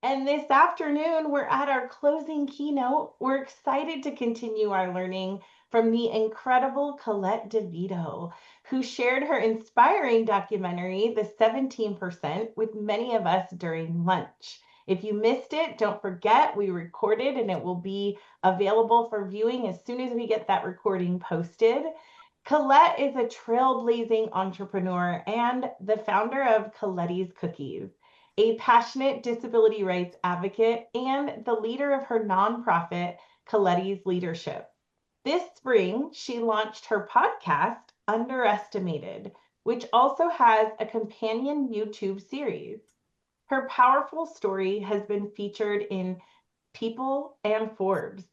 And this afternoon, we're at our closing keynote. We're excited to continue our learning from the incredible Collette Divitto, who shared her inspiring documentary, The 17%, with many of us during lunch. If you missed it, don't forget we recorded and it will be available for viewing as soon as we get that recording posted. Collette is a trailblazing entrepreneur and the founder of Colette's Cookies, a passionate disability rights advocate, and the leader of her nonprofit, Colette's Leadership. This spring, she launched her podcast, Underestimated, which also has a companion YouTube series. Her powerful story has been featured in People and Forbes,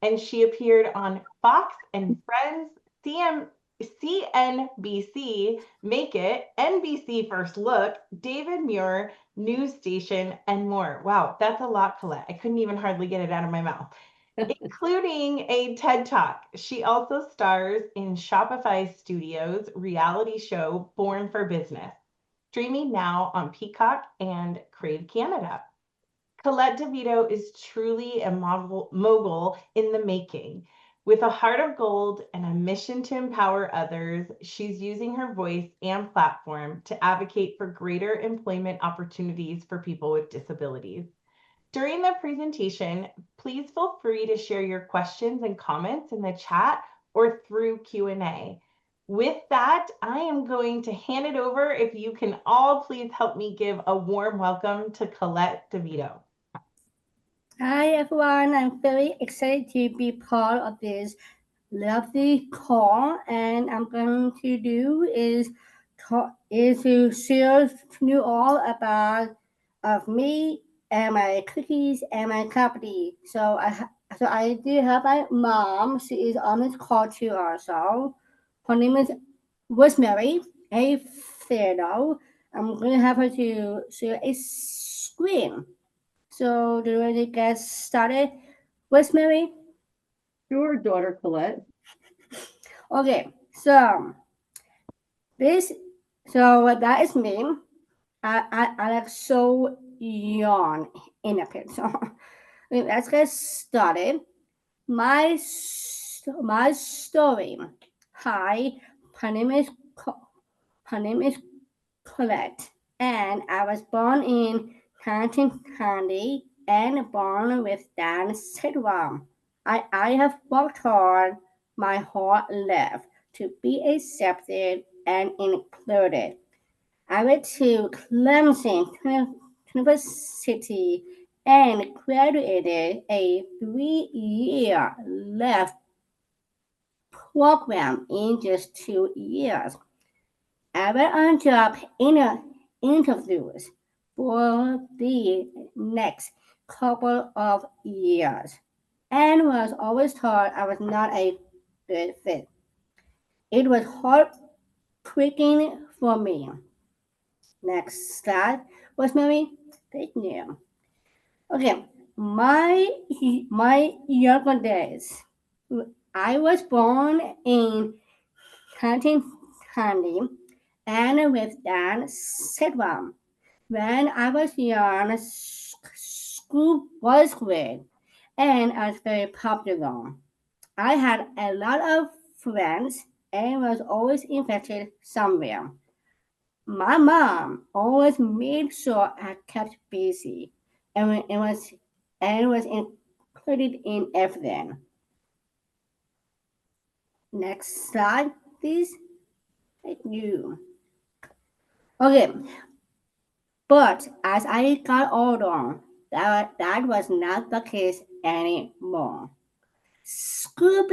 and she appeared on Fox and Friends, CNBC, Make It, NBC First Look, David Muir, News Station, and more. Wow, that's a lot, Collette. I couldn't even hardly get it out of my mouth. Including a TED Talk. She also stars in Shopify Studios' reality show Born for Business, streaming now on Peacock and Crave Canada. Collette Divitto is truly a mogul in the making. With a heart of gold and a mission to empower others, she's using her voice and platform to advocate for greater employment opportunities for people with disabilities. During the presentation, please feel free to share your questions and comments in the chat or through Q&A. With that, I am going to hand it over. If you can all please help me give a warm welcome to Collette Divitto. Hi everyone, I'm very excited to be part of this lovely call, and I'm going to do is to share to you all about of me and my cookies and my company. So I do have my mom. She is on this call too also. Her name is Rosemary A. Theodore. I'm going to have her to share a screen. So, do you want to get started, Rosemary? Sure, daughter Collette. Okay, so this, so that is me. I look so young in a picture. Okay, let's get started. My story. Hi, my name is my name is Collette, and I was born in 1990 and born with Down syndrome. I have worked hard my whole life to be accepted and included. I went to Clemson University and graduated a 3-year left program in just 2 years. I went on job interviews for the next couple of years and was always told I was not a good fit. It was heartbreaking for me. Next slide was Mary. Thank you. Okay, my younger days. I was born in 1920 and with Down syndrome. When I was young, school was great and I was very popular. I had a lot of friends and was always infected somewhere. My mom always made sure I kept busy and was included in everything. Next slide, please. Thank you. Okay, but as I got older, that was not the case anymore. School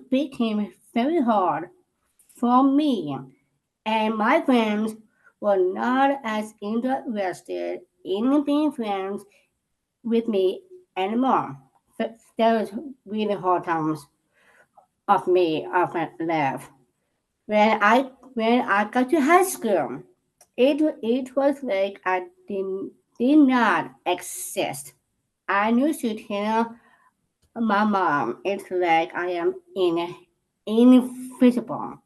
became very hard for me, and my friends were not as interested in being friends with me anymore. There was really hard times of my life. When I got to high school, it was like did not exist. I used to tell my mom it's like I am invisible.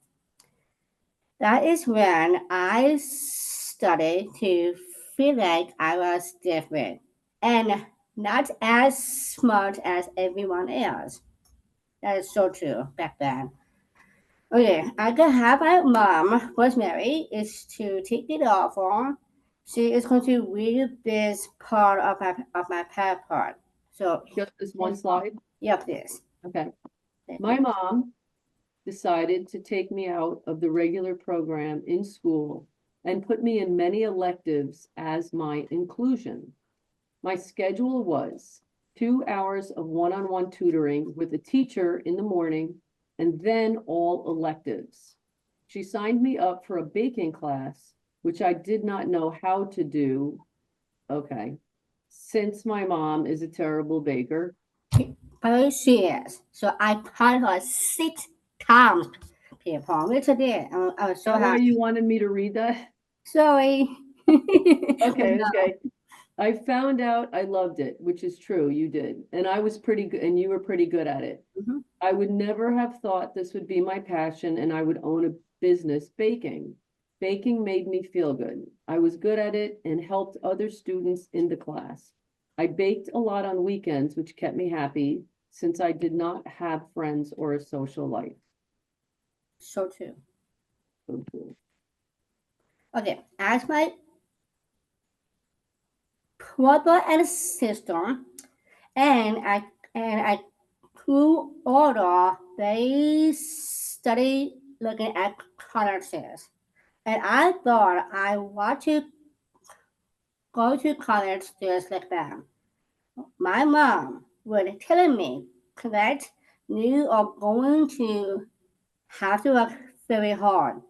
That is when I started to feel like I was different and not as smart as everyone else. That is so true back then. Okay, I can have my mom, Rosemary, is to take it off on. She is going to read this part of my PowerPoint. So, Just this one slide? yeah, please. Okay. Thank My you. mom decided to take me out of the regular program in school and put me in many electives as my inclusion. My schedule was 2 hours of one-on-one tutoring with a teacher in the morning and then all electives. She signed me up for a baking class, which I did not know how to do. Okay. Since my mom is a terrible baker. Very serious. So I tried her 6 times, people. We today. I was Is so that why happy. you wanted me to read that? Sorry. Okay, okay. I found out I loved it, which is true, you did. And I was pretty good, and you were pretty good at it. Mhm. I would never have thought this would be my passion and I would own a business baking. Baking made me feel good. I was good at it and helped other students in the class. I baked a lot on weekends, which kept me happy since I did not have friends or a social life. So true. So cool. Okay, as my brother and sister, and I grew older, they study looking at colleges. And I thought I want to go to college just like them. My mom would tell me that you are going to have to work very hard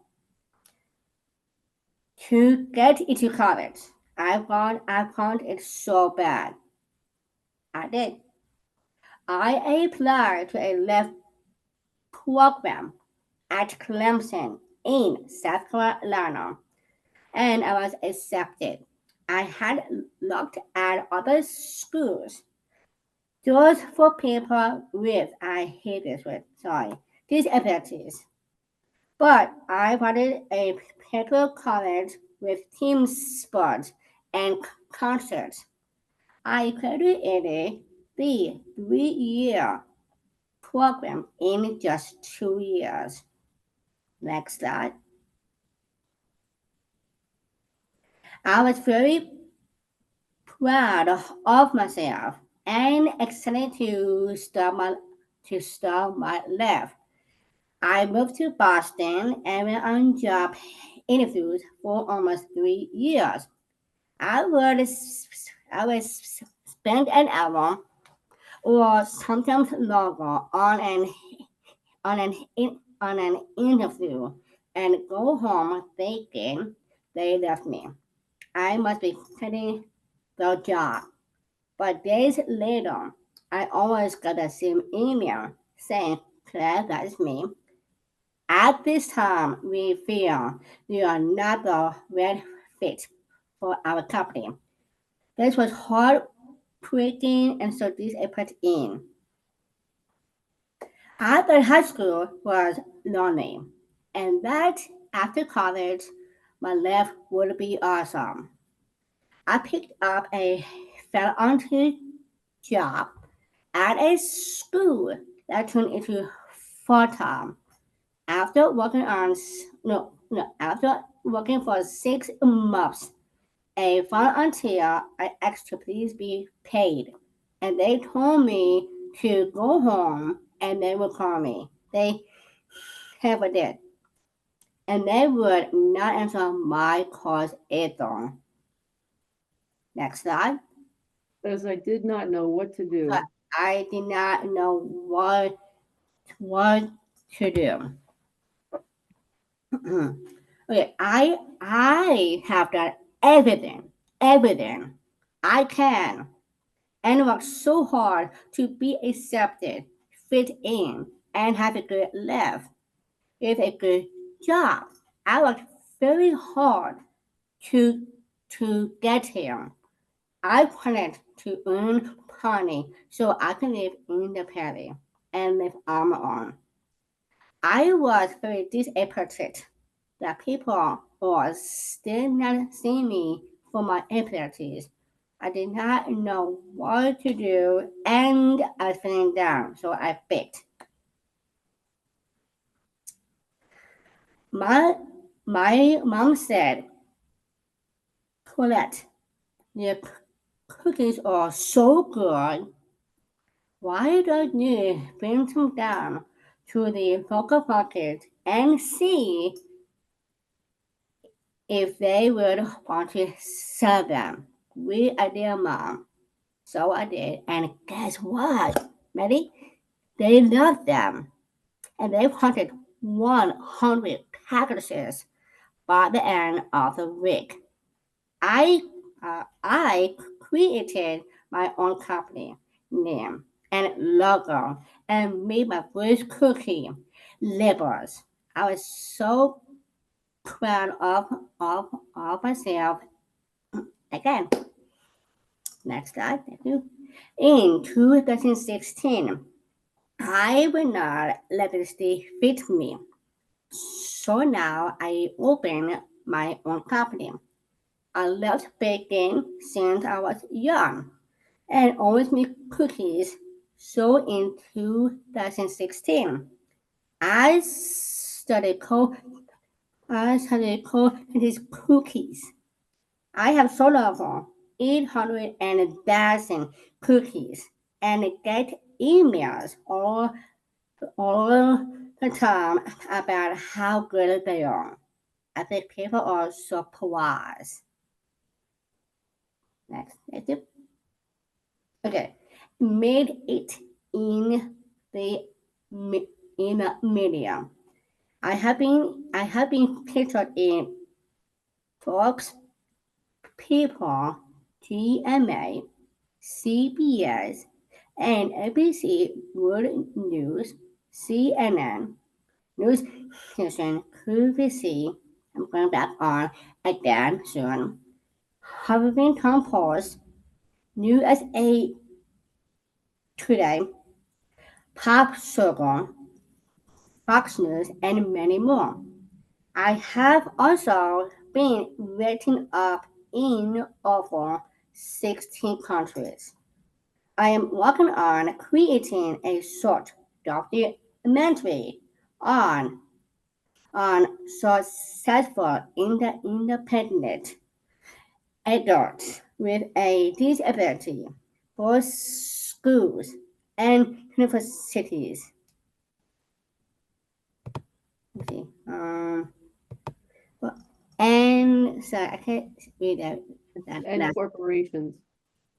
to get into college. I found it so bad. I did. I applied to a left program at Clemson in South Carolina, and I was accepted. I had looked at other schools just for people with, I hate this word, sorry, disabilities. But I wanted a particular college with team sports and concerts. I graduated the 3-year program in just 2 years. Next slide. I was very proud of myself and excited to start my life. I moved to Boston and went on job interviews for almost 3 years. I would spend an hour or sometimes longer on an interview and go home thinking they left me. I must be quitting the job. But days later, I always got the same email saying, Claire, that is me. At this time, we feel you are not the right fit for our company. This was heartbreaking and so this I put in. I thought high school was lonely and that after college, my life would be awesome. I picked up a volunteer job at a school that turned into full time. After working on no no after working for 6 months, a volunteer I asked to please be paid, and they told me to go home and they would call me. They never did, and they would not answer my calls either. Next slide. As I did not know what to So do. I did not know what to do. Okay, I have done everything I can, and worked so hard to be accepted, fit in, and have a good life with a good job. I worked very hard to get here. I wanted to earn money so I can live independently and live on my own. I was very disappointed that people were still not seeing me for my abilities. I did not know what to do and I was feeling down, so I baked. My mom said, Collette, your cookies are so good. Why don't you bring them down to the local market and see if they would want to sell them? Great idea, Mom. So I did, and guess what? Ready? They loved them, and they wanted 100 packages by the end of the week. I created my own company name and logo and made my first cookie labels. I was so proud of myself. Again, next slide. Thank you. In 2016, I will not let this defeat me. So now I open my own company. I loved baking since I was young and always make cookies. So in 2016, I started co I started these cookies. I have sold over 800,000 cookies and get emails all the time about how good they are. I think people are surprised. Next. Okay. Made it in the in the media. I have been featured in Forbes, People, GMA, CBS, and ABC World News, CNN, News Station, QVC. I'm going back on again soon. Huffington Post, USA Today, Pop Circle, Fox News, and many more. I have also been written up in over 16 countries. I am working on creating a short documentary on successful independent adults with a disability for schools and universities. Okay. And so I can't read that. And corporations.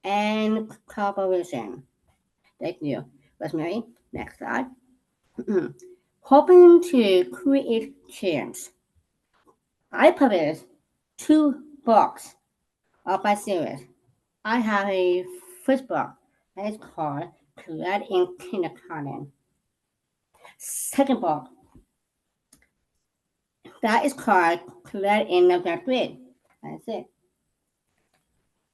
And corporation. Thank you, Rosemary. Next slide. Hoping to create change. I published 2 books of my series. I have a first book that is called Collette in Kindergarten. Second book that is called Collette in the Third Grade. That's it.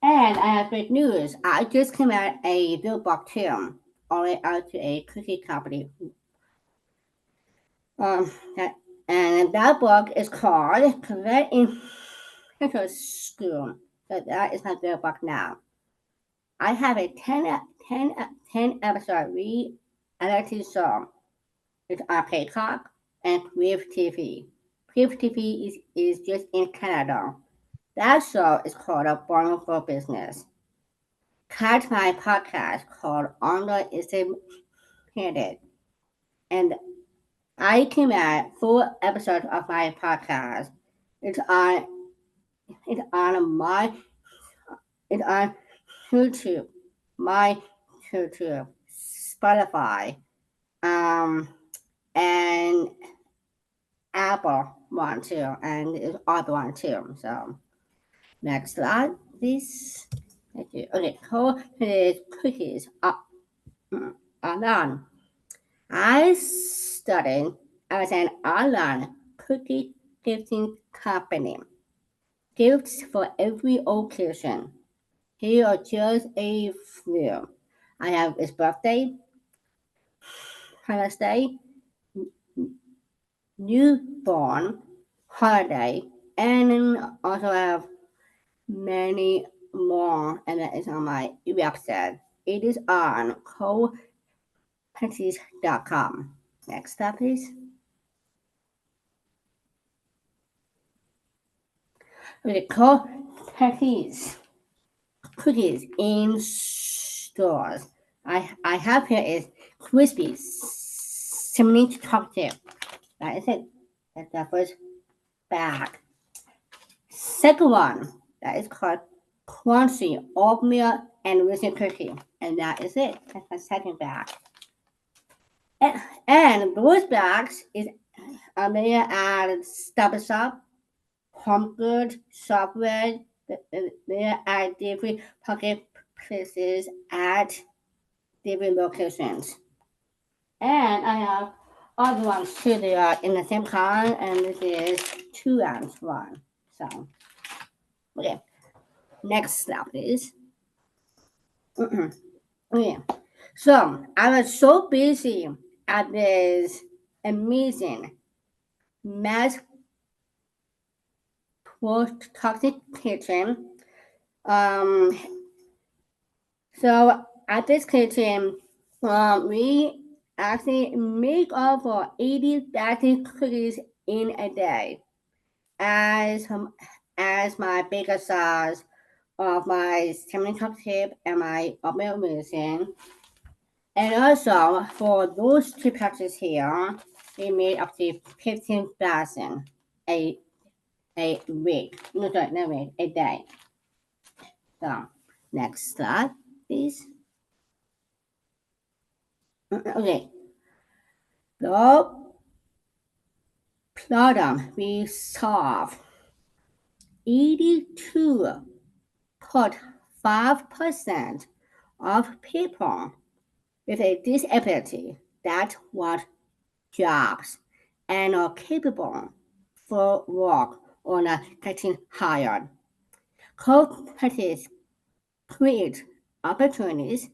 And I have great news. I just came out a new book too, only out to a cookie company. That book is called Collette in Middle School. So that is my new book now. I have a 10 episode reality show. It's on Peacock and Crave TV. Crave TV is just in Canada. That show is called A Born for Business. Catch my podcast called Honor is Independent. And I came out 4 episodes of my podcast. It's on YouTube, my YouTube, Spotify, and Apple one too, and it's other one too. So next slide, please. Thank you. Okay, today's cookies are done. I started as an online cookie gifting company. Gifts for every occasion. Here are just a few. I have his birthday, Father's Day, newborn, holiday, and also have many more, and that is on my website. It is on collettepetis.com. Next step, please. Okay, Collette's cookies in stores. I have here is crispy cinnamon chocolate. That is it. That's the first bag. Second one, that is called crunchy oatmeal and raisin cookie, and that is it. That's the second bag. And those bags is there at Stop Shop, Home Good, Shopware. There are different pocket places at different locations. And I have other ones too. They are in the same kind, and this is 2-ounce one. So, okay. Next slide, please. Okay. So I was so busy at this amazing mass toxic kitchen. So at this kitchen, we actually make over 80 baking cookies in a day as my bigger size of my cinnamon chocolate and my oatmeal raisin. And also for those two packages here, we made up to 15,000 a week. No, sorry, not week, a day. So next slide, please. Okay. The problem we solved 82.5% of people with a disability that want jobs and are capable for work or not getting hired. Co-practice create opportunities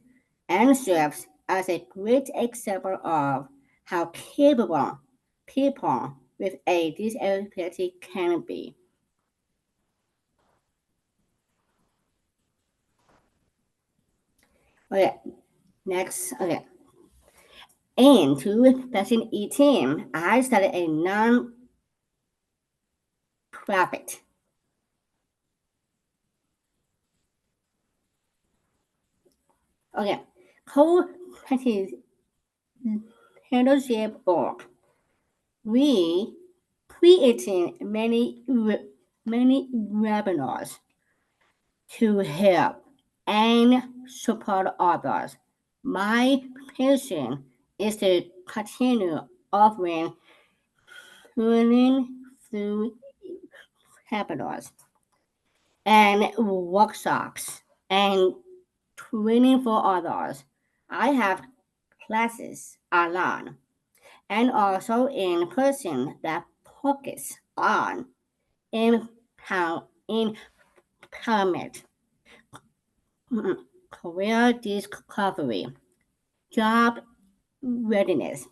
and serves as a great example of how capable people with a disability can be. Okay, next, okay. In 2018, I started a non-profit. Okay, co-practice handleship org. We creating many webinars to help and support others. My passion is to continue offering learning through webinars and workshops and training for others. I have classes online and also in person that focus on empowerment, career discovery, job readiness,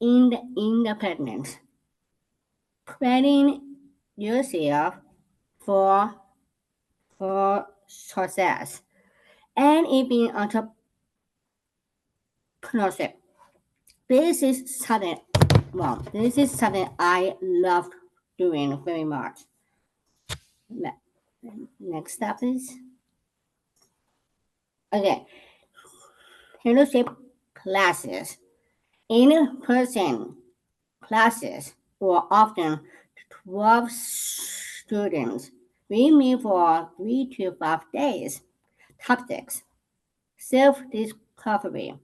independence, planning yourself for success, and even entrepreneurship. This is something I love doing very much. Next step, please. Okay, leadership classes. In-person classes were often 12 students. We meet for 3 to 5 days. Topics: self-discovery,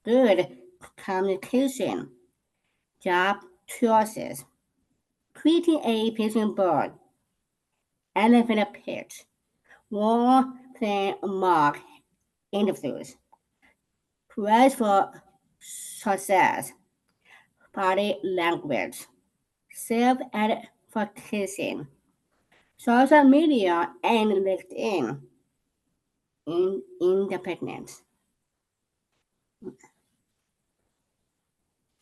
good communication, job choices, creating a vision board, elevator pitch, role-playing mock interviews, prize for success, body language, self-advocacy, social media, and LinkedIn independence.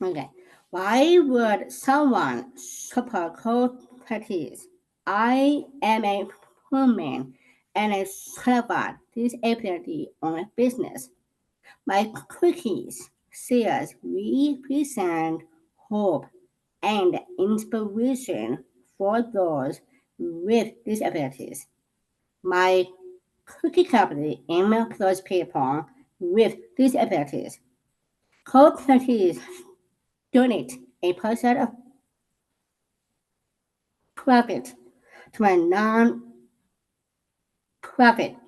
Okay, why would someone support co-practice? I am a woman and a certified disability owner business. My cookies sales represent hope and inspiration for those with disabilities. My cookie company employs people with disabilities. Co-communities donate a percent of profit to a non-profit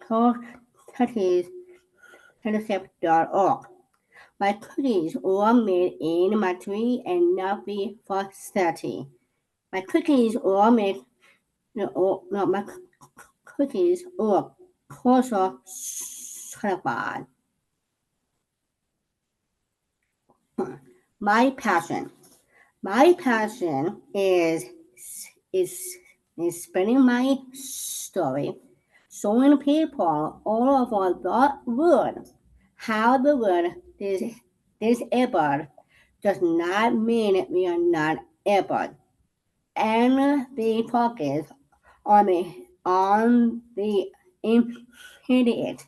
co-communities fellowship.org. My cookies were made in Matui and Navi facility. My cookies were made, no, my cookies were kosher certified. My passion. My passion is is spreading my story, showing people all over the world how the word disabled does not mean we are not able, and the focus on the immediate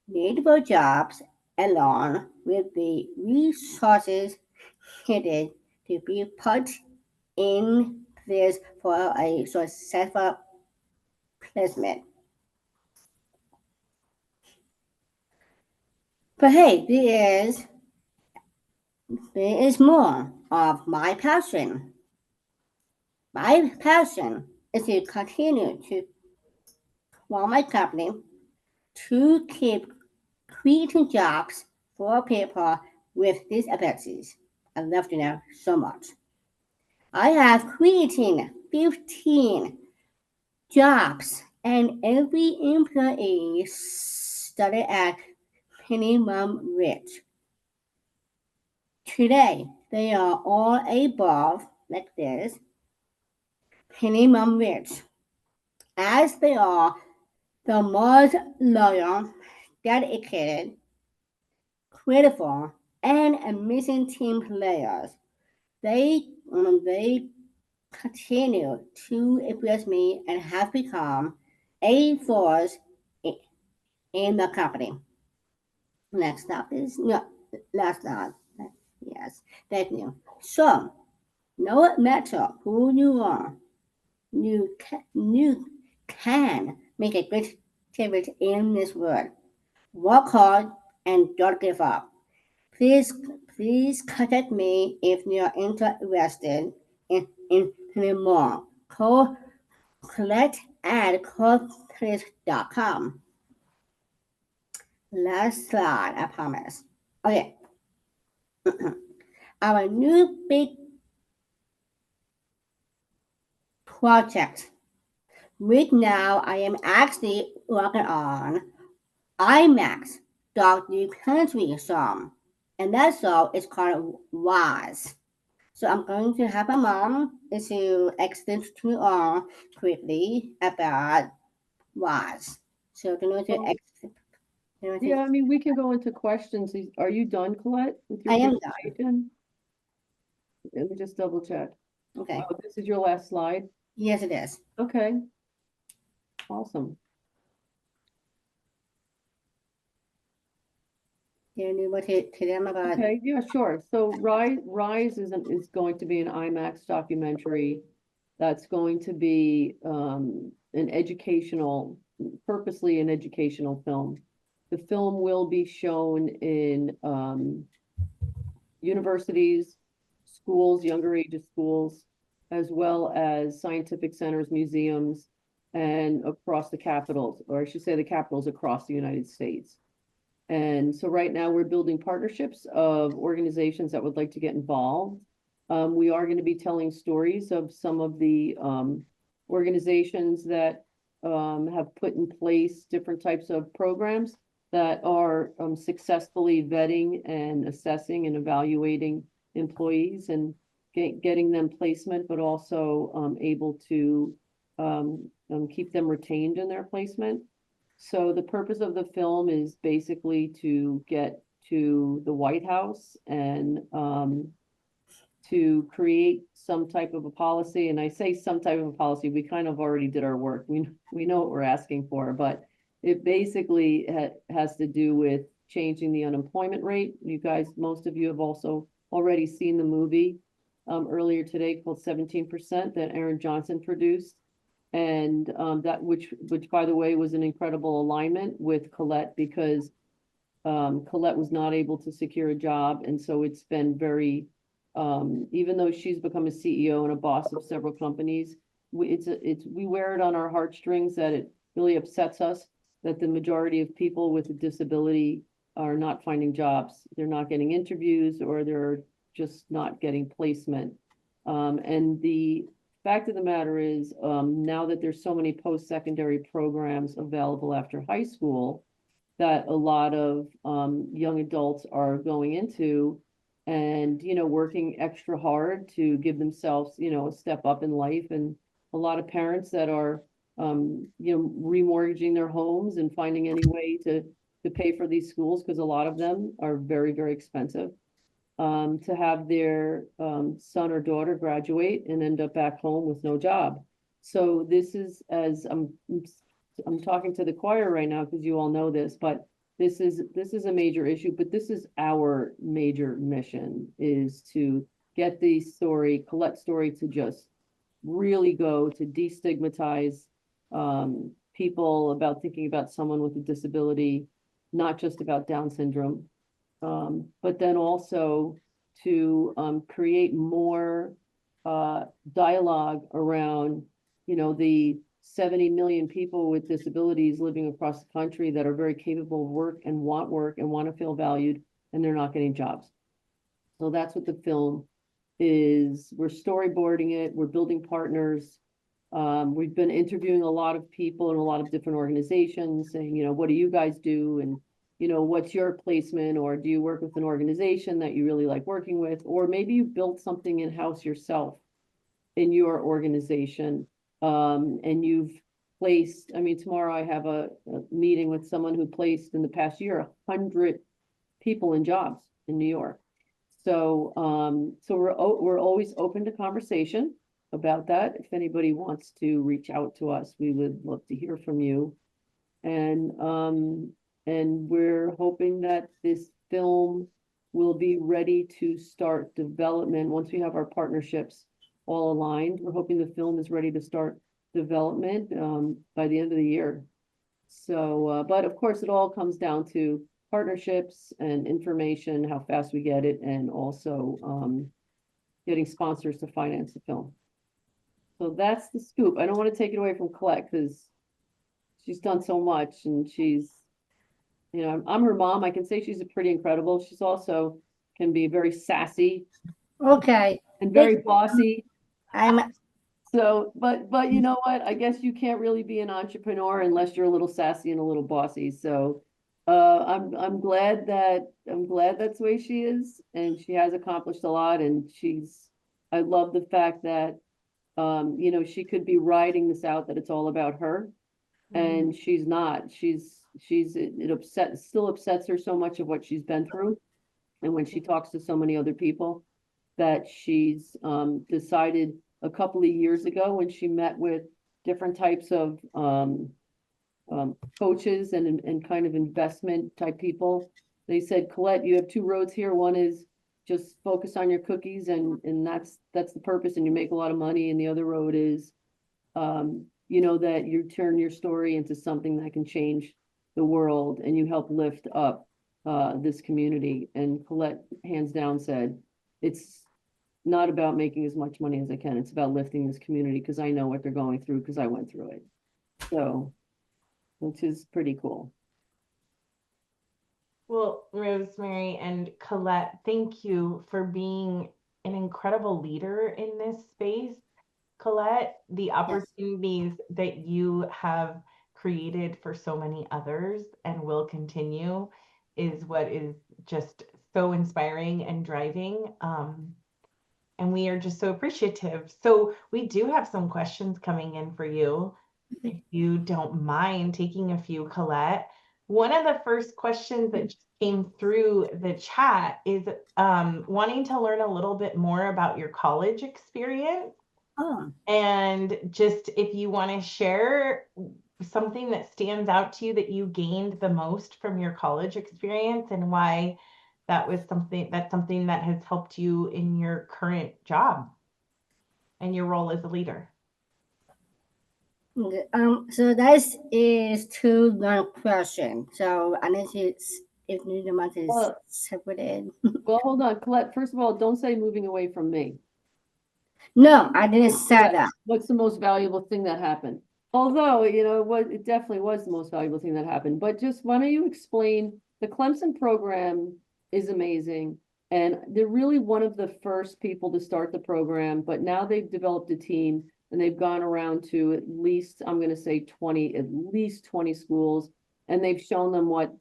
need for jobs along with the resources needed to be put in place for a successful placement. But hey, there is more of my passion. My passion is to continue to run my company to keep creating jobs for people with disabilities. I love to know so much. I have created 15 jobs and every employee started at minimum wage. Today, they are all above, like this, minimum wage, as they are the most loyal, dedicated, critical, and amazing team players. They continue to impress me and have become a force in the company. Next up is no, last up. Yes, thank you. So, no matter who you are, you can make a great difference in this world. Work hard and don't give up. Please contact me if you are interested in more. Call Collette at Collette.com. Last slide, I promise. Okay. Our new big project. Right now, I am actually working on IMAX documentary song, and that song is called Wise. So I'm going to have my mom to explain to all quickly about Wise. So you know to Well, yeah, I mean, we can go into questions. Are you done, Colette, with your I am done. presentation? Let me just double check. Okay. Oh, this is your last slide? Yes, it is. Okay. Awesome. Do you know what to them about? Okay, yeah, sure. So Rise is going to be an IMAX documentary that's going to be an educational, purposely an educational film. The film will be shown in universities, schools, younger ages schools, as well as scientific centers, museums, and across the capitals, or I should say the capitals across the United States. And so right now we're building partnerships of organizations that would like to get involved. We are going to be telling stories of some of the organizations that have put in place different types of programs that are successfully vetting and assessing and evaluating employees and getting them placement, but also able to keep them retained in their placement. So the purpose of the film is basically to get to the White House and to create some type of a policy. And I say some type of a policy, we kind of already did our work. We know what we're asking for, but it basically has to do with changing the unemployment rate. You guys, most of you have also already seen the movie earlier today called 17% that Aaron Johnson produced. And that which by the way was an incredible alignment with Collette, because Collette was not able to secure a job. And so it's been very, even though she's become a CEO and a boss of several companies, we wear it on our heartstrings that it really upsets us that the majority of people with a disability are not finding jobs. They're not getting interviews, or they're just not getting placement. And the fact of the matter is, now that there's so many post-secondary programs available after high school that a lot of young adults are going into, and working extra hard to give themselves a step up in life, and a lot of parents that are remortgaging their homes and finding any way to pay for these schools, because a lot of them are very, very expensive, to have their son or daughter graduate and end up back home with no job. So this is, as I'm talking to the choir right now because you all know this, but this is a major issue. But this is our major mission, is to get the story, Colette's story, to just really go to destigmatize people about thinking about someone with a disability, not just about Down syndrome, but then also to create more dialogue around, the 70 million people with disabilities living across the country that are very capable of work and want to feel valued, and they're not getting jobs. So that's what the film is. We're storyboarding it. We're building partners. We've been interviewing a lot of people in a lot of different organizations saying, what do you guys do? And, what's your placement? Or do you work with an organization that you really like working with? Or maybe you built something in-house yourself in your organization. And you've placed, tomorrow I have a meeting with someone who placed in the past year 100 people in jobs in New York. So, we're always open to conversation about that. If anybody wants to reach out to us, we would love to hear from you. And we're hoping that this film will be ready to start development once we have our partnerships all aligned. We're hoping the film is ready to start development by the end of the year. So, but of course, it all comes down to partnerships and information, how fast we get it, and also getting sponsors to finance the film. So that's the scoop. I don't want to take it away from Collette because she's done so much, and she's, I'm her mom. I can say she's pretty incredible. She's also can be very sassy. Okay. And very bossy. I'm So, but you know what? I guess you can't really be an entrepreneur unless you're a little sassy and a little bossy. So, I'm glad that's the way she is, and she has accomplished a lot. And I love the fact that, she could be riding this out, that it's all about her, and she's not. It still upsets her so much of what she's been through, and when she talks to so many other people, that she's decided a couple of years ago when she met with different types of coaches and kind of investment type people. They said, Collette, you have two roads here. One is just focus on your cookies, and that's the purpose, and you make a lot of money. And the other road is, that you turn your story into something that can change the world, and you help lift up this community. And Collette, hands down, said, it's not about making as much money as I can. It's about lifting this community, because I know what they're going through, because I went through it. So, which is pretty cool. Well, Rosemary and Collette, thank you for being an incredible leader in this space. Collette, the opportunities that you have created for so many others and will continue is what is just so inspiring and driving. And we are just so appreciative. So we do have some questions coming in for you. If you don't mind taking a few, Collette. One of the first questions that just came through the chat is wanting to learn a little bit more about your college experience. Oh, And just if you want to share something that stands out to you that you gained the most from your college experience and why that's something that has helped you in your current job and your role as a leader. okay. So that is two long question. So I need to, if you don't mind to Well- separate it. Well, hold on, Colette. First of all, don't say moving away from me. No, I didn't say that. What's the most valuable thing that happened? Although, it definitely was the most valuable thing that happened, but just why don't you explain, the Clemson program is amazing. And they're really one of the first people to start the program, but now they've developed a team and they've gone around to at least, I'm gonna say at least 20 schools. And they've shown them what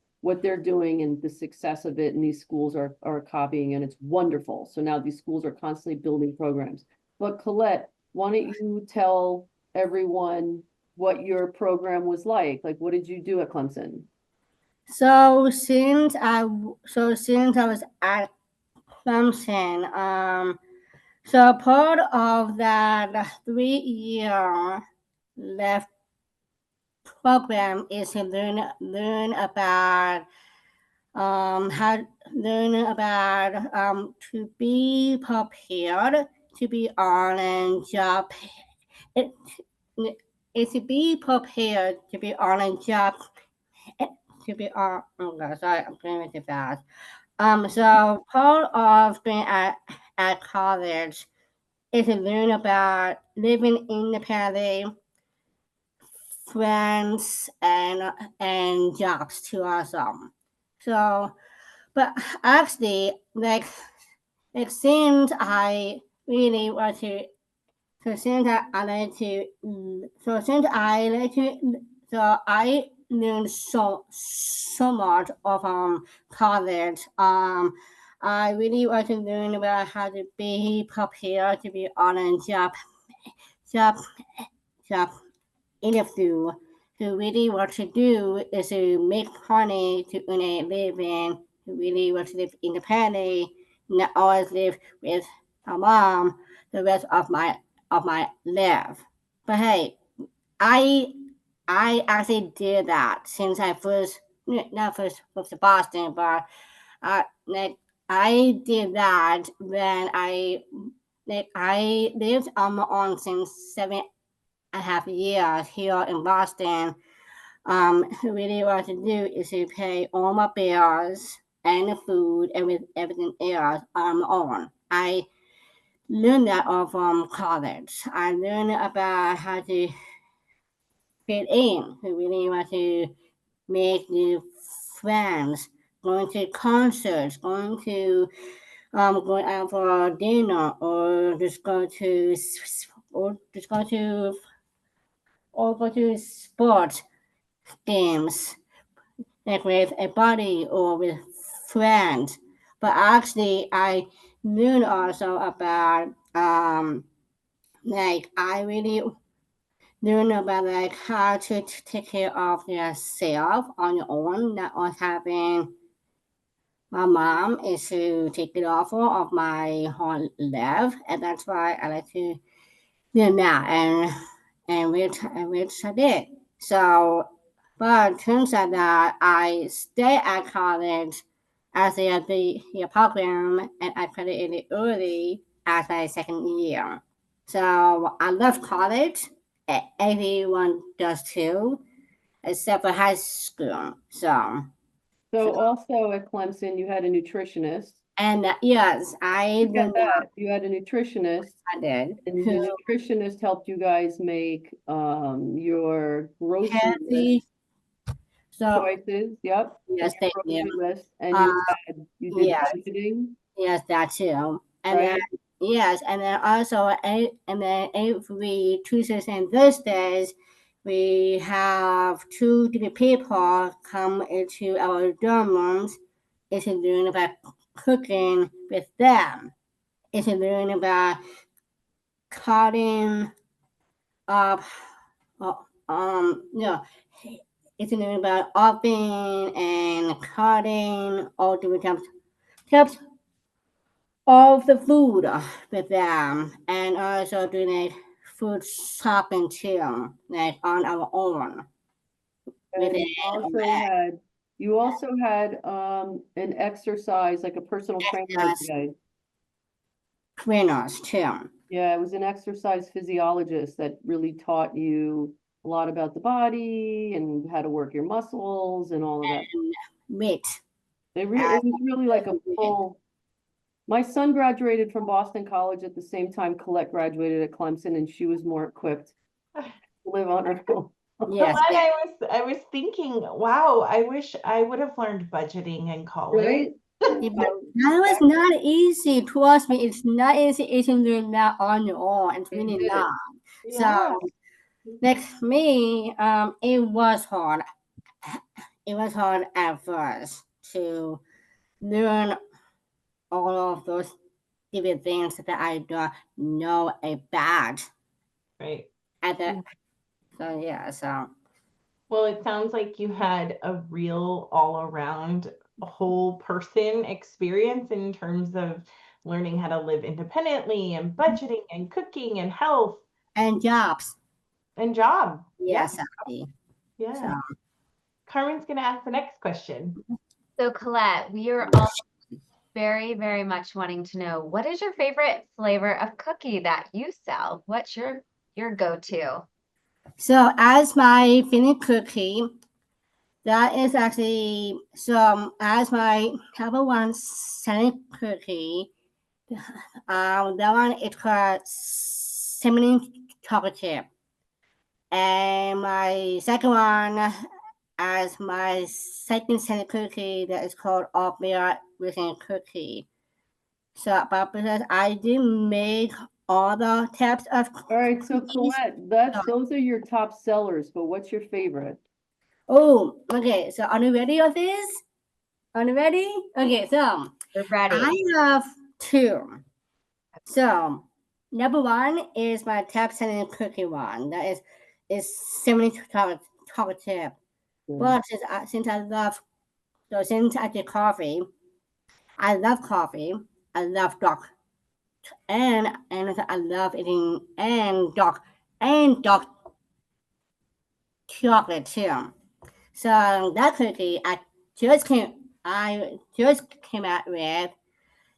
they're doing and the success of it, and these schools are copying, and it's wonderful. So now these schools are constantly building programs. But Colette, why don't you tell everyone what your program was like? Like, what did you do at Clemson? So since I was at Clemson, so part of that 3-year left program is to learn about how learn about to be prepared to be on a job. It is to be prepared to be on a job. To be on. Oh God, sorry, I'm going too fast. So part of being at college is to learn about living independently, friends, and jobs too also. So, but actually, since I really want to, so since I like to, so since I like to, so I learned so much of college. I really want to learn about how to be prepared to be on a job, job interview. Who really what to do is to make money to earn a living. Who really want to live independently, not always live with her mom the rest of my life. But hey, I actually did that since I first not first moved to Boston, but like I did that when I lived on my own since 7.5 years here in Boston. Really what to do is to pay all my bills and the food and with everything else on my own. I learned that all from college. I learned about how to fit in. I really want to make new friends, going to concerts, going out for dinner, or just go to sports games, like with a buddy or with friends. But actually, I learned also about like I really learn about like how to take care of yourself on your own, not always having my mom is to take it off of my whole life, and that's why I like to learn that and which I did. So, but it turns out that I stay at college as a 3-year program, and I graduated early as my second year. So I love college. Everyone does too, except for high school. So also at Clemson, you had a nutritionist. And yes, I Look at did not. that. You had a nutritionist, I did. and the nutritionist helped you guys make your grocery Healthy. So choices. Yep. yes, Your thank you. grocery list, and you did Yes. budgeting. Yes, that too. And Right. then yes, and then also every Tuesdays and Thursdays we have two different people come into our dorm rooms. It's to learn about cooking with them. It's to learn about cutting up, no, It's learning about oven and cutting all different types of the food with them, and also doing like food shopping too, like on our own with And it. you also had an exercise, like a personal trainer Yes, today. trainers too. Yeah, it was an exercise physiologist that really taught you a lot about the body and how to work your muscles and all of that. Meat. It was really like a full. My son graduated from Boston College at the same time Collette graduated at Clemson, and she was more equipped to live on her own. Yes, Colette, I was thinking, wow, I wish I would have learned budgeting in college. Right? yeah, but that was not easy. Trust me, it's not easy to learn that on your own. It's really did. not. Yeah. So, like me, it was hard. It was hard at first to learn all of those different things that I don't know about. Right. At the so yeah, so Well, it sounds like you had a real all around whole person experience in terms of learning how to live independently and budgeting and cooking and health and jobs. and job. Yeah. Yes, exactly. So Yeah. Carmen's going to ask the next question. So Colette, we are all very, very much wanting to know, what is your favorite flavor of cookie that you sell? What's your go-to? so as my favorite cookie, that is actually so as my number one selling cookie. That one is called cinnamon chocolate chip, and my second one as my second selling cookie that is called oatmeal raisin cookie. So, but because I didn't make all the types of All right, so cookies. those are your top sellers, but what's your favorite? Oh, okay. So, are you ready of this? Are you ready? Okay, so We're ready. I have two. So, number one is my top selling cookie one. That is 70 chocolate chip. But since I love so since I did coffee, I love coffee. I love dark and I love eating and dark chocolate too. So that cookie I just came out with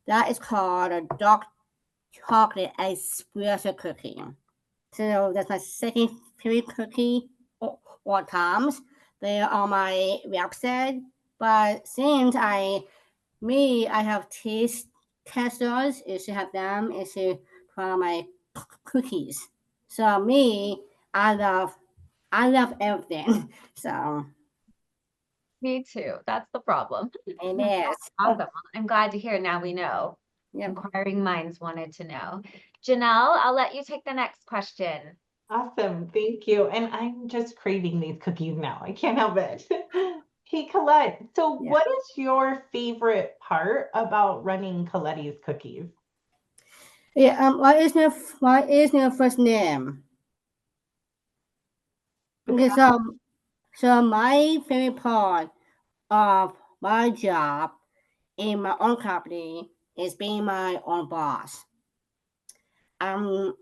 that is called a dark chocolate espresso cookie. So that's my second favorite cookie all times. They're on my website, but since I have taste testers is to have them is to try my cookies. So me, I love everything. So Me too. That's the problem. it is. Awesome. I'm glad to hear. Now we know. Yep. Inquiring minds wanted to know. Janelle, I'll let you take the next question. Awesome. Thank you. And I'm just craving these cookies now. I can't help it. Hey, Colette. So, Yeah. what is your favorite part about running Colette's cookies? Yeah. What is your first name? Okay. So my favorite part of my job in my own company is being my own boss. Um,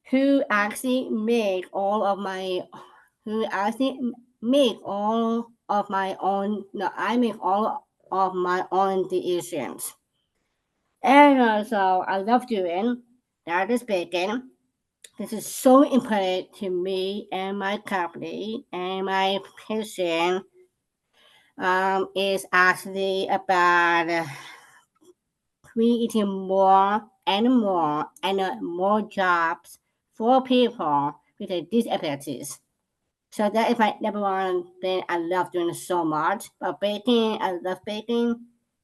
who actually make all of my who actually make all of my own no I make all of my own decisions. And also I love doing that is baking. This is so important to me and my company and my patient is actually about creating more jobs for people with disabilities. So that is my number one thing I love doing so much. But baking, I love baking,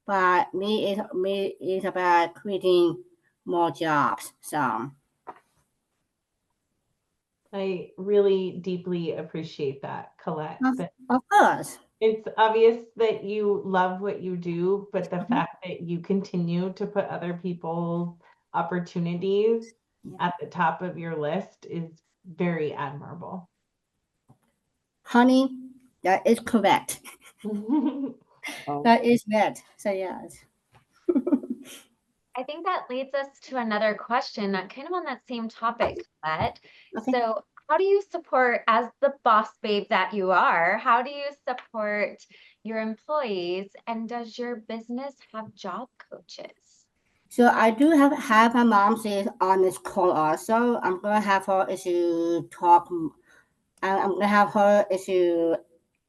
but me is about creating more jobs. So I really deeply appreciate that, Colette. of course, It's obvious that you love what you do, but the fact that you continue to put other people's opportunities at the top of your list is very admirable. honey, That is correct. Oh, That is right. So yes. I think that leads us to another question, kind of on that same topic, Colette. Okay. So how do you support, as the boss babe that you are, how do you support your employees, and does your business have job coaches? So I do have my mom is on this call also. I'm gonna have her is to talk. I'm gonna have her is to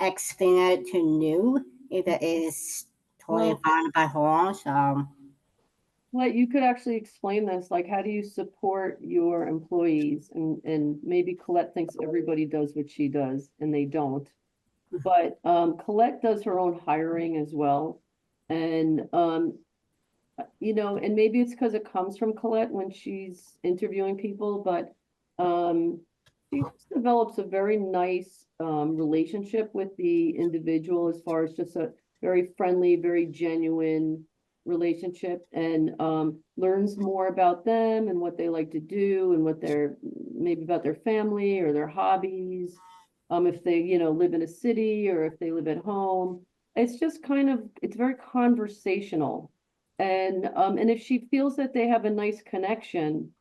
explain it to you if that is totally well, fine by her. So Colette, you could actually explain this, like, how do you support your employees? And maybe Colette thinks everybody does what she does, and they don't. But Colette does her own hiring as well. And and maybe it's because it comes from Colette when she's interviewing people, but she just develops a very nice relationship with the individual as far as just a very friendly, very genuine relationship, and learns more about them and what they like to do and what they're maybe about their family or their hobbies. If they, live in a city or if they live at home. It's just it's very conversational. And if she feels that they have a nice connection,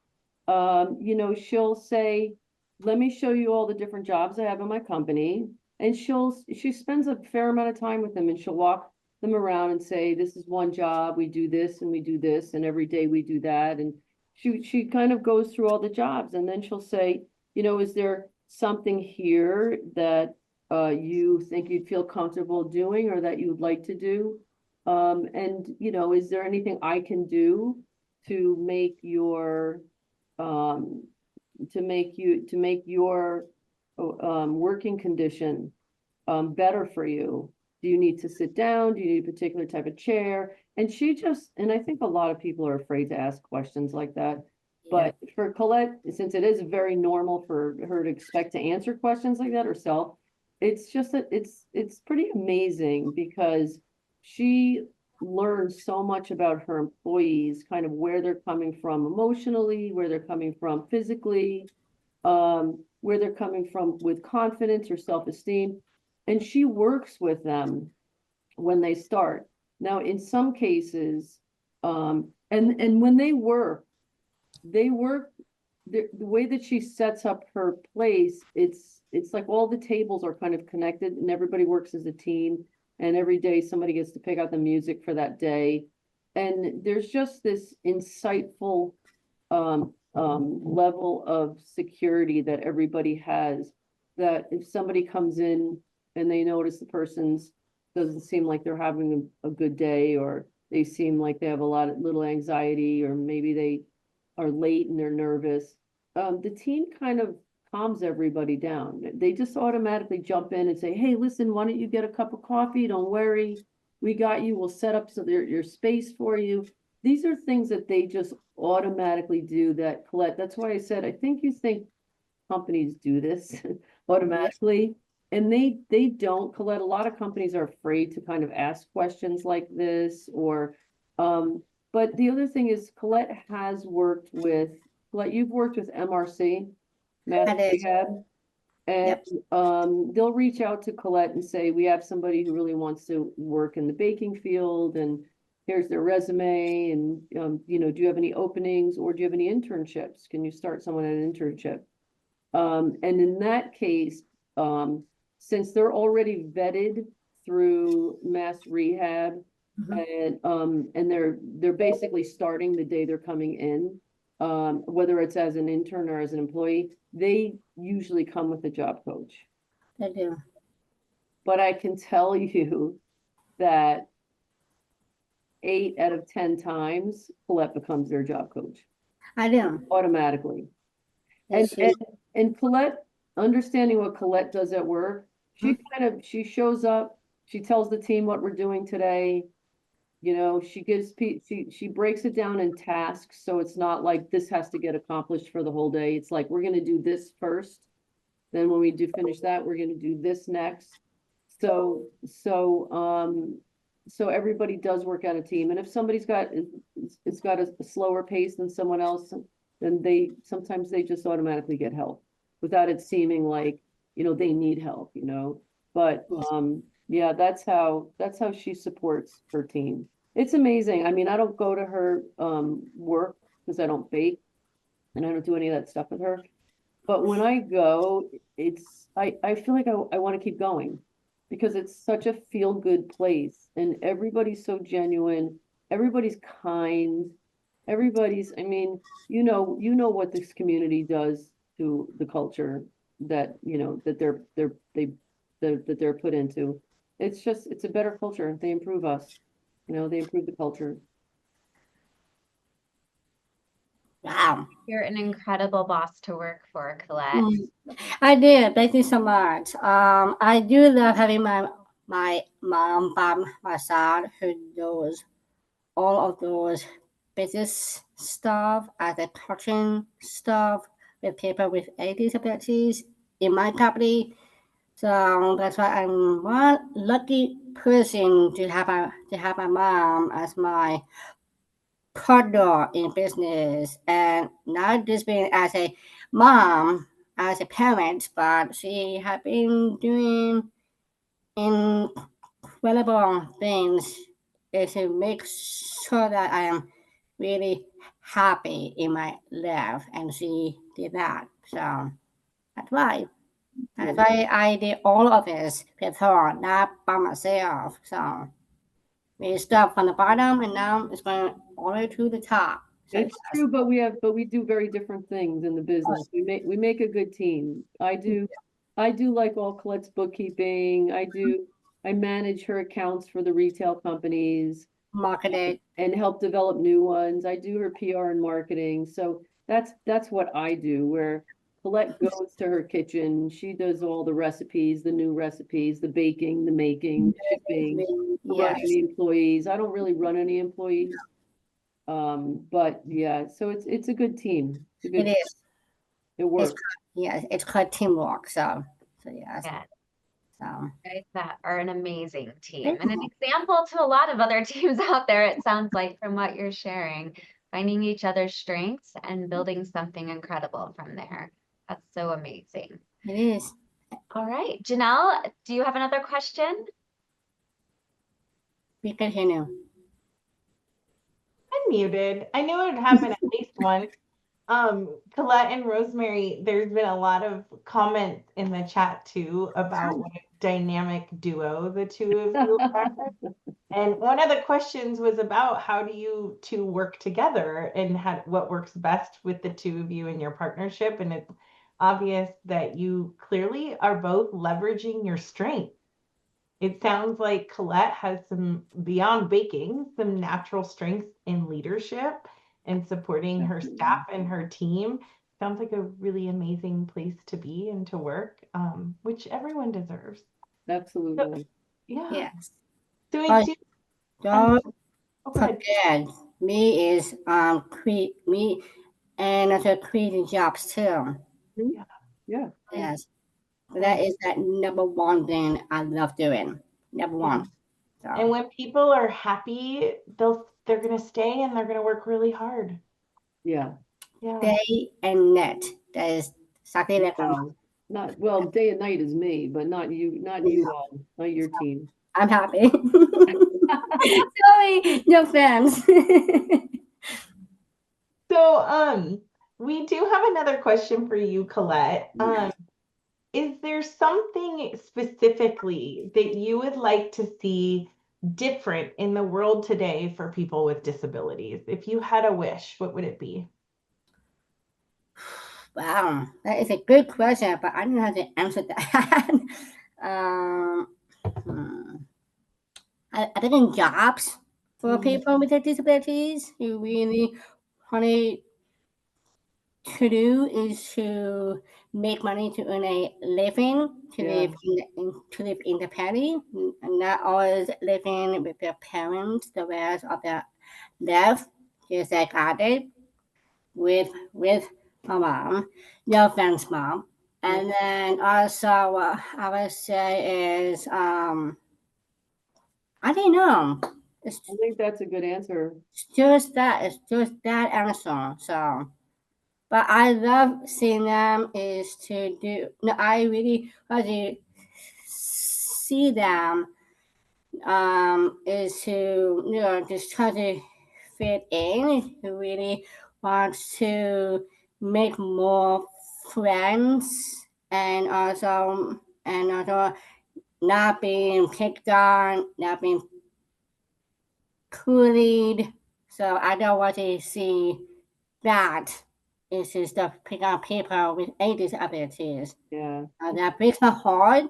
she'll say, let me show you all the different jobs I have in my company. And she spends a fair amount of time with them, and she'll walk them around and say, this is one job, we do this and we do this, and every day we do that. And she kind of goes through all the jobs, and then she'll say, is there something here that you think you'd feel comfortable doing or that you would like to do? And is there anything I can do to make your working condition better for you? Do you need to sit down? Do you need a particular type of chair? And I think a lot of people are afraid to ask questions like that. But for Colette, since it is very normal for her to expect to answer questions like that herself, it's just that it's pretty amazing because she learns so much about her employees, kind of where they're coming from emotionally, where they're coming from physically, where they're coming from with confidence or self-esteem. And she works with them when they start. Now, in some cases, and when they work the way that she sets up her place, it's like all the tables are kind of connected and everybody works as a team. And every day somebody gets to pick out the music for that day. And there's just this insightful level of security that everybody has, that if somebody comes in and they notice the person's doesn't seem like they're having a good day, or they seem like they have a little anxiety, or maybe they are late and they're nervous, the team kind of calms everybody down. They just automatically jump in and say, hey, listen, why don't you get a cup of coffee? Don't worry. We got you. We'll set up your space for you. These are things that they just automatically do that, Colette. That's why I said, I think you think companies do this automatically. And they don't, Colette. A lot of companies are afraid to kind of ask questions like this, but the other thing is Colette you've worked with MRC, Mass Rehab, and they'll reach out to Colette and say, we have somebody who really wants to work in the baking field, and here's their resume, and do you have any openings, or do you have any internships? Can you start someone at an internship? And in that case, since they're already vetted through Mass Rehab, and they're basically starting the day they're coming in, whether it's as an intern or as an employee, they usually come with a job coach. They do. But I can tell you that 8 out of 10 times, Colette becomes their job coach. I do. Automatically. And Colette, understanding what Colette does at work, she shows up, she tells the team what we're doing today. She breaks it down in tasks, so it's not like this has to get accomplished for the whole day. It's like, we're going to do this first. Then when we do finish that, we're going to do this next. So everybody does work on a team. And if somebody's got a slower pace than someone else, then sometimes they just automatically get help without it seeming like, they need help, But Yes. yeah, that's how she supports her team. It's amazing. I mean, I don't go to her work because I don't bake and I don't do any of that stuff with her. But when I go, I feel like I want to keep going because it's such a feel-good place and everybody's so genuine, everybody's kind, I mean, you know what this community does to the culture that, that that they're put into. It's a better culture. They improve us, they improve the culture. Wow. You're an incredible boss to work for, Collette. Mm. I did. Thank you so much. I do love having my mom by my side who does all of those business stuff as a coaching stuff with people with disabilities in my company. So that's why I'm one lucky person to have my mom as my partner in business, and not just being as a mom, as a parent, but she has been doing incredible things to make sure that I am really happy in my life, and she did that. So that's why. That's why I did all of this with her, not by myself. So we start from the bottom, and now it's going all the way to the top. So It's true, but we do very different things in the business. We make a good team. I do like all Colette's bookkeeping. I manage her accounts for the retail companies marketed. and help develop new ones. I do her PR and marketing. So that's what I do, where Colette goes to her kitchen. She does all the recipes, the new recipes, the baking, the making, shipping, running Yes, the employees. I don't really run any employees. But yeah, so it's a good team. It's a it good, is. it It's works. yes, it's called teamwork. So yes. Yeah, So you guys that are an amazing team thank and an you. example to a lot of other teams out there, it sounds like, from what you're sharing, finding each other's strengths and building something incredible from there. That's so amazing. It is. All right, Janelle, do you have another question? We continue. I'm muted. I knew it would happen at least once. Colette and Rosemary, there's been a lot of comments in the chat too about what a dynamic duo the two of you are. And one of the questions was about how do you two work together and what works best with the two of you in your partnership. And it's obvious that you clearly are both leveraging your strengths. It sounds like Colette has some, beyond baking, some natural strengths in leadership and supporting her staff and her team. Sounds like a really amazing place to be and to work, which everyone deserves. So, Absolutely. yeah. Yes. So I But do. don't Oh, go ahead. forget, me is create me and also creating jobs too. Mhm. Yeah. Yes. That is that number one thing I love doing. Number Yeah. one. So And when people are happy, they're gonna stay and they're gonna work really hard. Yeah. Yeah. day and night. That is exactly like Wow. Not, well, day and night is me, but not you all, not your team. I'm happy. Sorry, no fans. So we do have another question for you, Colette. Is there something specifically that you would like to see different in the world today for people with disabilities? If you had a wish, what would it be? Wow, that is a good question, but I don't know how to answer that. um, hmm. I think in jobs for people with disabilities, you really want to do is to make money to earn a living, to Yeah. to live independently, and not always living with their parents the rest of their life, just like I did with my mom, no offense, mom. And then also, what I would say is, I don't know. It's I think that's a good answer. just that. It's just that answer. So. But I love seeing them is to do. No, I really want to see them is to just try to fit in, who really wants to make more friends and also not being picked on, not being bullied. So I don't want to see that is to stuff pick on people with any disabilities. Yeah. That breaks my heart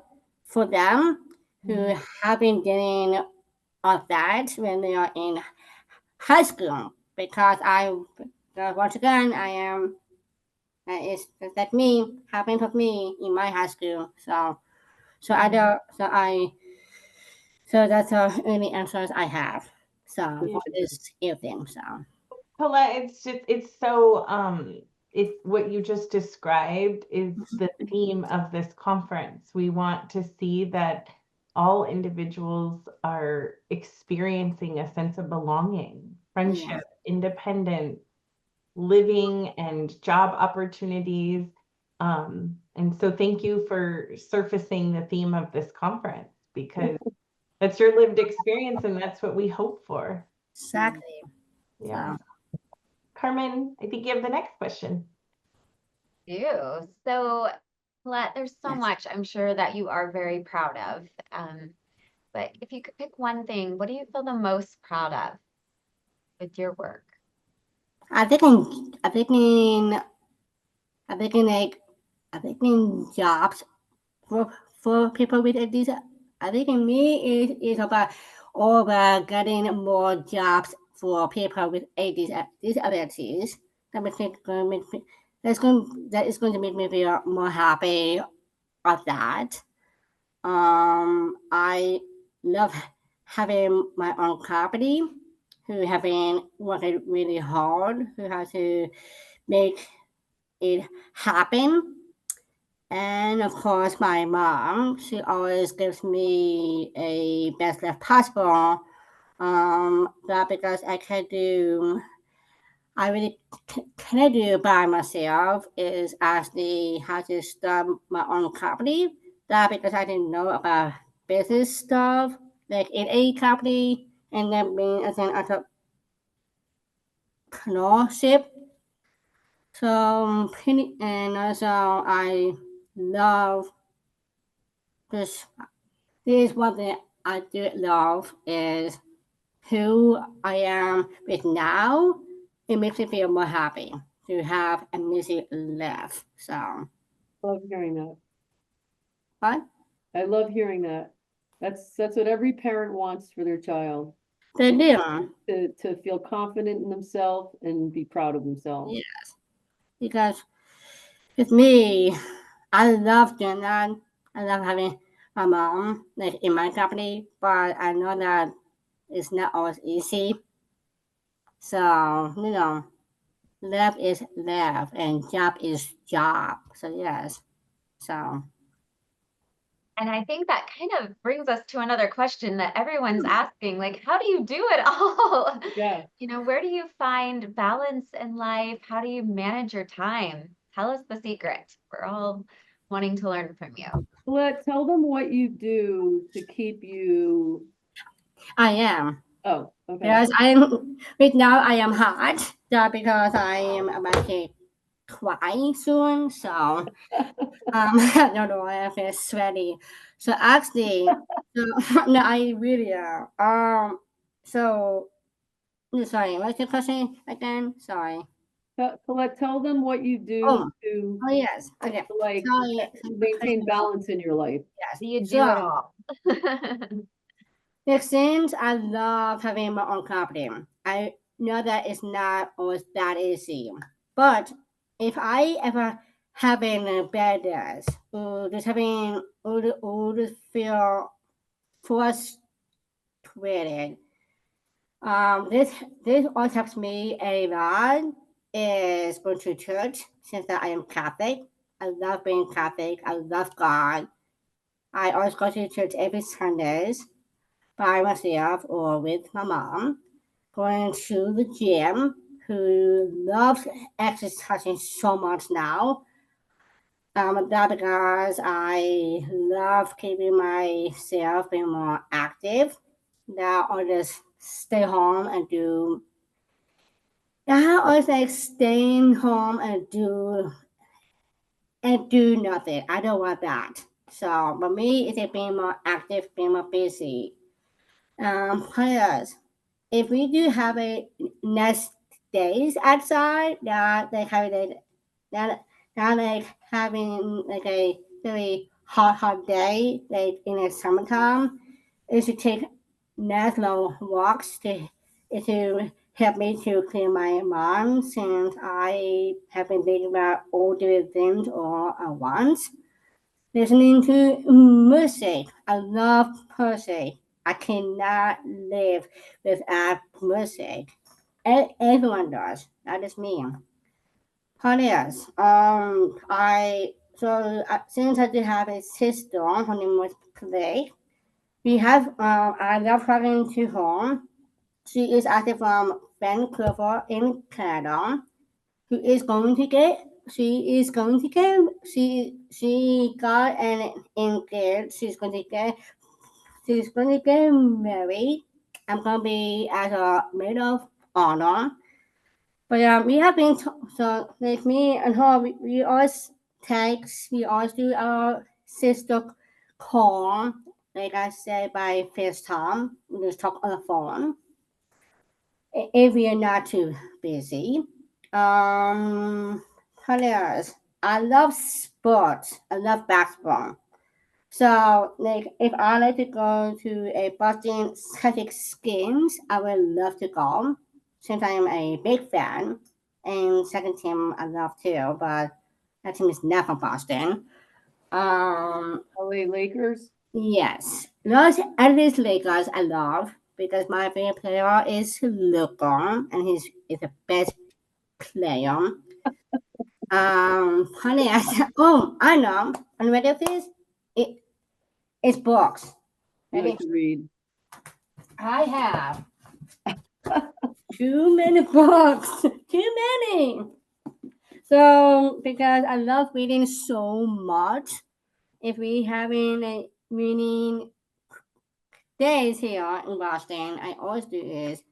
for them who have been dealing of that when they are in high school, because once again I am it's like me happened with me in my high school. I don't so that's the only answers I have. So for this thing. So Colette, it's so it's what you just described is the theme of this conference. We want to see that all individuals are experiencing a sense of belonging, friendship, independence, living and job opportunities. And so thank you for surfacing the theme of this conference, because that's your lived experience and that's what we hope for. exactly. Yeah. Carmen, I think you have the next question. You. So, Colette, there's so Yes. much I'm sure that you are very proud of. But if you could pick one thing, what do you feel the most proud of with your work? I think in jobs for people with these. I think in me is about all about getting more jobs for people with disabilities. That is going to make me feel more happy of that. I love having my own company who have been working really hard, who has to make it happen. And of course, my mom, she always gives me a best life possible. That because I really can do by myself is actually how to start my own company. That because I didn't know about business stuff, like in a company, and then being as an entrepreneurship. So, and also I love this. This is one thing I do love is who I am with now. It makes me feel more happy to have a music life. So, Love hearing that. what? I love hearing that. That's what every parent wants for their child, They do. to feel confident in themselves and be proud of themselves. Yes. Because with me, I love doing that. I love having my mom like in my company, but I know that it's not always easy. So, love is love and job is job. So yes. So And I think that kind of brings us to another question that everyone's asking, like, how do you do it all? Yeah. Where do you find balance in life? How do you manage your time? Tell us the secret. We're all wanting to learn from you. Colette, tell them what you do to keep you. I am. Oh, okay. Because right now I am hot. Because I am about to cry soon. So I don't know why I feel sweaty. So actually, no, I really am. So sorry, what's the question again? Sorry. Colette, tell them what you do Oh, to yes. Okay. like Sorry. maintain balance in your life. Yes. Do you do So, it all? since I love having my own company, I know that it's not always that easy. But if I ever having a bad days or just having or just feel frustrated, this always helps me a lot is going to church since that I am Catholic. I love being Catholic. I love God. I always go to church every Sundays by myself or with my mom, going to the gym, who loves exercising so much now. That because I love keeping myself being more active. That I just stay home and do. I always like staying home and do nothing. I don't want that. So for me, it's like being more active, being more busy. Plus, if we do have a nice days outside, that that like having like a very hot day, like in the summertime, is to take nice long walks to help me to clear my mind since I have been thinking about all the things all at once. Listening to music. I love music. I cannot live without music. Everyone does. That is me. But yes, since I do have a sister, her name was Clay. I love talking to her. She is actually from Vancouver in Canada. Who is going to get? She is going to get. She got an engaged. She's going to get married. I'm going to be as a maid of honor. But we have been so like me and her. We always text. We always do our sister call. Like I said by FaceTime. We just talk on the phone if we are not too busy. What else? I love sports. I love basketball. So, like, if I like to go to a Boston Celtics games, I would love to go since I am a big fan. And second team, I love too, but that team is not from Boston. LA Lakers. Yes, Los Angeles Lakers I love because my favorite player is Luka, and he's is the best player. Honey, oh, I know. And ready for this? It's books. You like to read. I have too many books. Too many. So because I love reading so much, if we having a reading days here in Boston, I always do is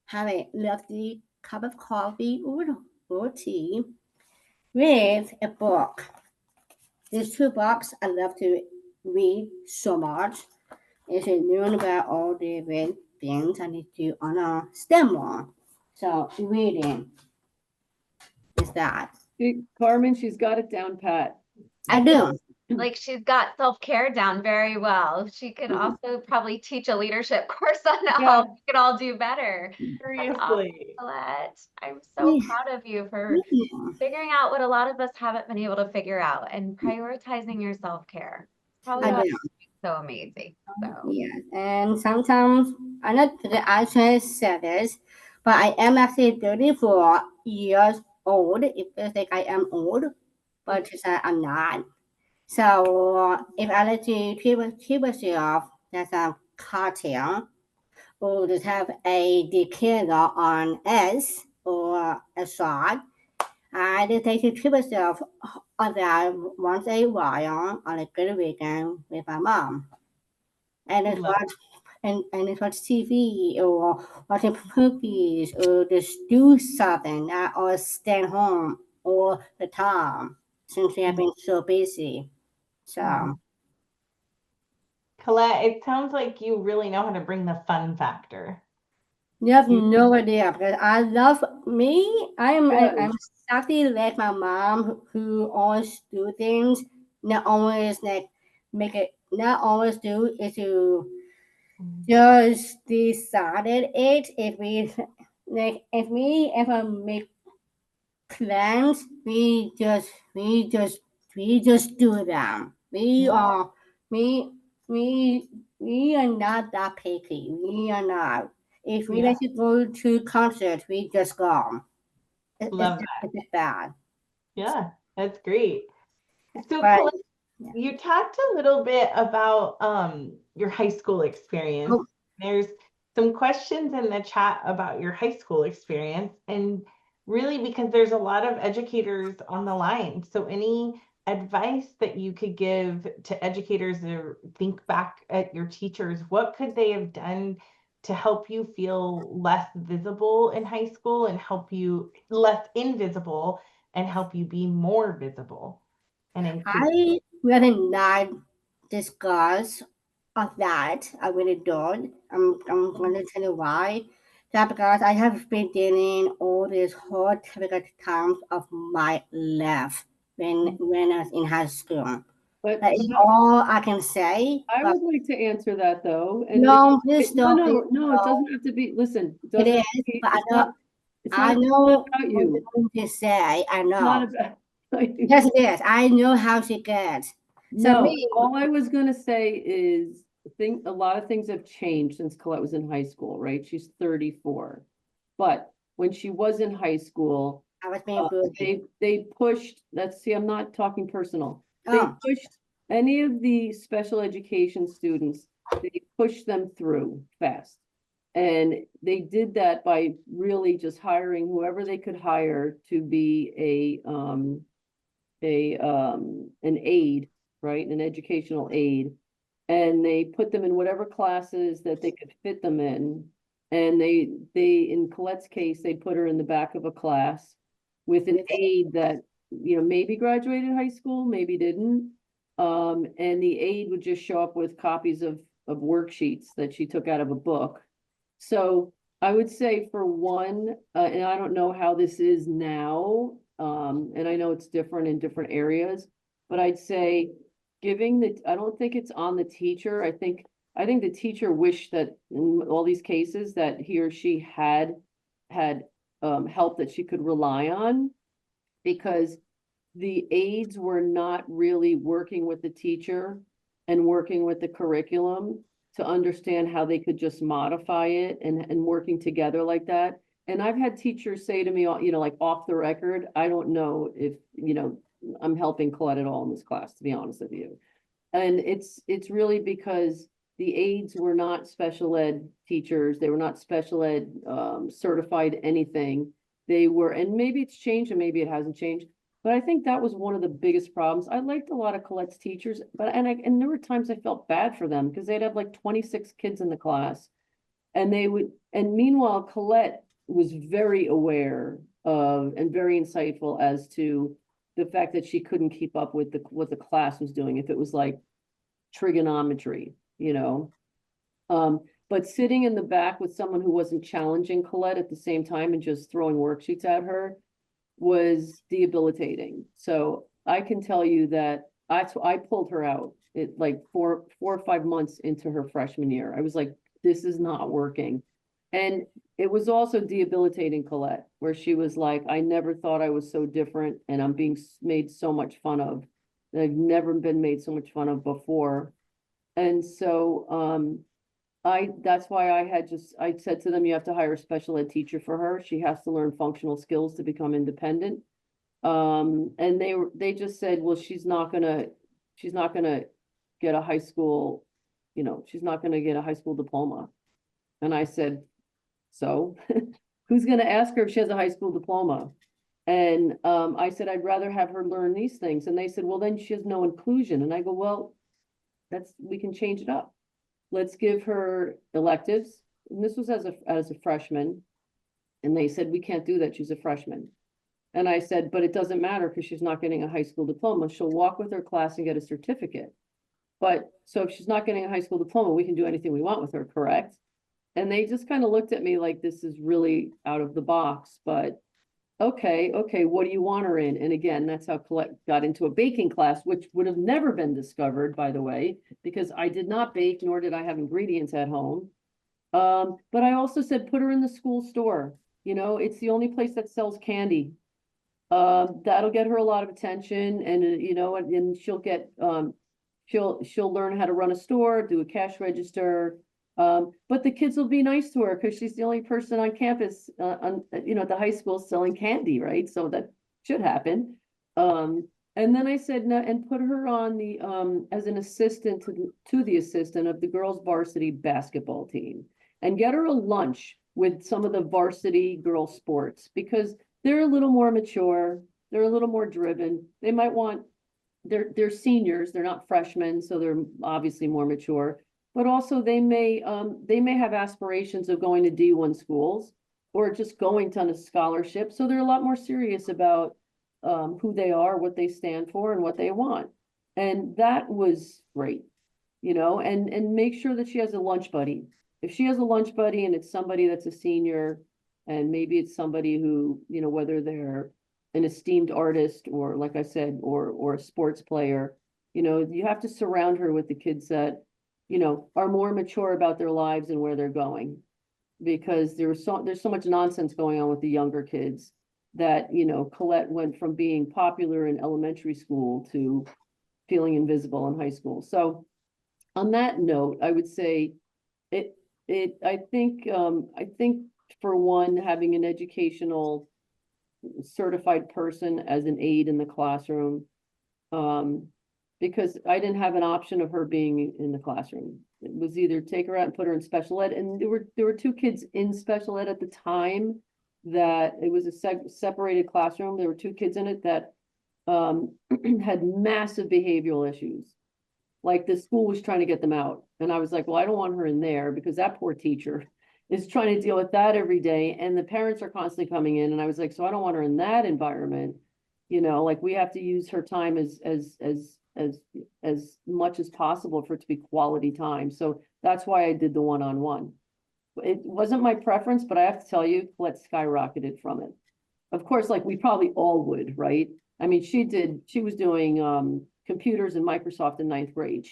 have a lovely cup of coffee or tea with a book. These two books I love to read so much. Is to learn about all the different things I need to understand more. So reading is that. Carmen, she's got it down pat. I do. Like she's got self-care down very well. She could also probably teach a leadership course on how we could all do better. That's awesome, Seriously. Collette. I'm so proud of you for figuring out what a lot of us haven't been able to figure out and prioritizing your self-care. Probably I why do. you're so amazing. So Yeah, and sometimes I know that I should say this, but I am actually 34 years old. It feels like I am old, but I'm not. So if I like to keep myself as a cartel, or just have a decanter on S or a shot, I just like to keep myself on that once a while on a good weekend with my mom. And just Love watch and just watch TV or watching movies or just do something, not always stay home all the time since we have been so busy. So Collette, it sounds like you really know how to bring the fun factor. you have no idea because I love me. I'm Yes. exactly like my mom who always do things, not always like make it. Not always do is to just decided it. If we like, if we ever make plans, we just do them. We we are not that picky. We are not. If we Yeah. like to go to concert, we just go. Love that. It's bad. Yeah, that's great. So, But Collette, you talked a little bit about your high school experience. oh, There's some questions in the chat about your high school experience, and really because there's a lot of educators on the line. So any advice that you could give to educators or think back at your teachers, what could they have done to help you feel less visible in high school and help you less invisible and help you be more visible and inclusive? I really not discuss of that. I really don't. I'm going to tell you why. That because I have been dealing all these hard difficult times of my life when I was in high school. But That is all I can say. I But would like to answer that though. And no, please no, don't. Please no, it don't. doesn't have to be, listen, it It doesn't have is, to be, but it's I not know about what you. you're going to say. I Not know. about, Yes, it is. I know how she gets. So no, me, all I was gonna say is, a lot of things have changed since Colette was in high school, right? She's 34. But when she was in high school, I was being bullied. they pushed, let's see, I'm not talking personal. They Oh, pushed any of the special education students, they pushed them through fast. And they did that by really just hiring whoever they could hire to be an aide, right? An educational aide. And they put them in whatever classes that they could fit them in. And in Colette's case, they put her in the back of a class with an aide that, maybe graduated high school, maybe didn't. And the aide would just show up with copies of worksheets that she took out of a book. So I would say for one, and I don't know how this is now, and I know it's different in different areas, but I'd say I don't think it's on the teacher. I think the teacher wished that in all these cases that he or she had help that she could rely on, because the aides were not really working with the teacher and working with the curriculum to understand how they could just modify it and working together like that. And I've had teachers say to me, like off the record, I don't know if, I'm helping Colette at all in this class, to be honest with you. And it's really because the aides were not special ed teachers. They were not special ed certified anything. They were, and maybe it's changed and maybe it hasn't changed. But I think that was one of the biggest problems. I liked a lot of Colette's teachers, and there were times I felt bad for them because they'd have like 26 kids in the class. And meanwhile, Colette was very aware of and very insightful as to the fact that she couldn't keep up with what the class was doing. If it was like trigonometry, but sitting in the back with someone who wasn't challenging Colette at the same time and just throwing worksheets at her was debilitating. So I can tell you that I pulled her out like 4 or 5 months into her freshman year. I was like, this is not working. And it was also debilitating Colette, where she was like, I never thought I was so different and I'm being made so much fun of. I've never been made so much fun of before. And so that's why I said to them, you have to hire a special ed teacher for her. She has to learn functional skills to become independent. And they just said, well, she's not gonna get a high school, she's not gonna get a high school diploma. And I said, so who's gonna ask her if she has a high school diploma? And I said, I'd rather have her learn these things. And they said, well, then she has no inclusion. And I go, well, we can change it up. Let's give her electives. And this was as a freshman. And they said, we can't do that. She's a freshman. And I said, but it doesn't matter because she's not getting a high school diploma. She'll walk with her class and get a certificate. But so if she's not getting a high school diploma, we can do anything we want with her, correct? And they just kind of looked at me like this is really out of the box, but okay, what do you want her in? And again, that's how Colette got into a baking class, which would have never been discovered, by the way, because I did not bake, nor did I have ingredients at home. But I also said, put her in the school store. It's the only place that sells candy. That'll get her a lot of attention, and and she'll get she'll learn how to run a store, do a cash register. But the kids will be nice to her because she's the only person on campus, at the high school selling candy, right? So that should happen. And then I said, no, and put her on the as an assistant to the assistant of the girls' varsity basketball team, and get her a lunch with some of the varsity girl sports because they're a little more mature, they're a little more driven. They might want they're seniors, they're not freshmen, so they're obviously more mature. But also they may have aspirations of going to D1 schools or just going on a scholarship. So they're a lot more serious about who they are, what they stand for, and what they want. And that was great, and make sure that she has a lunch buddy. If she has a lunch buddy and it's somebody that's a senior, and maybe it's somebody who, whether they're an esteemed artist or, like I said, or a sports player, you have to surround her with the kids that, are more mature about their lives and where they're going. Because there's so much nonsense going on with the younger kids that, Collette went from being popular in elementary school to feeling invisible in high school. So on that note, I would say I think for one, having an educational certified person as an aide in the classroom, because I didn't have an option of her being in the classroom. It was either take her out and put her in special ed, and there were two kids in special ed at the time that it was a separated classroom. There were two kids in it that had massive behavioral issues. Like the school was trying to get them out. And I was like, well, I don't want her in there because that poor teacher is trying to deal with that every day. And the parents are constantly coming in. And I was like, so I don't want her in that environment. Like we have to use her time as much as possible for it to be quality time. So that's why I did the one-on-one. It wasn't my preference, but I have to tell you, Colette skyrocketed from it. Of course, like we probably all would, right? I mean, she was doing computers and Microsoft in 9th grade.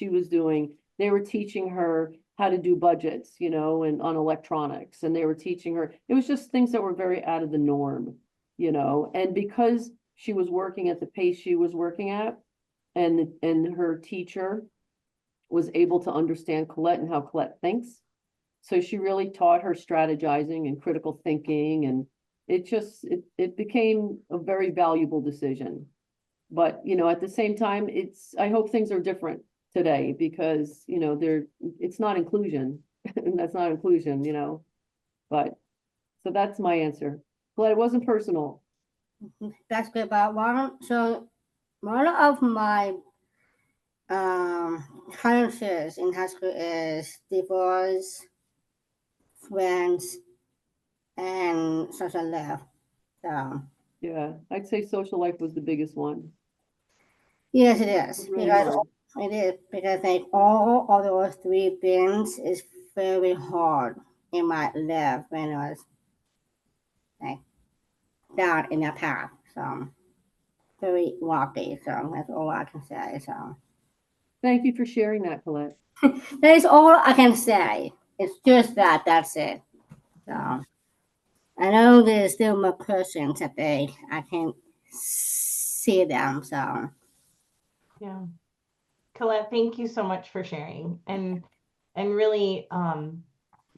They were teaching her how to do budgets, and on electronics, and they were teaching her, it was just things that were very out of the norm, and because she was working at the pace she was working at, and her teacher was able to understand Colette and how Colette thinks. So she really taught her strategizing and critical thinking, and it became a very valuable decision. But, at the same time, I hope things are different today because, it's not inclusion. That's not inclusion, but, so that's my answer. But it wasn't personal. That's good. But one of my challenges in high school is divorce, friends, and social life. So Yeah, I'd say social life was the biggest one. yes, it is. Really Because hard. it is because like all of those three things is very hard in my life when I was like down in the path. So very rocky. So that's all I can say. So Thank you for sharing that, Colette. that is all I can say. It's just that. That's it. So I know there's still more questions that I can see them. So Yeah. Colette, thank you so much for sharing and really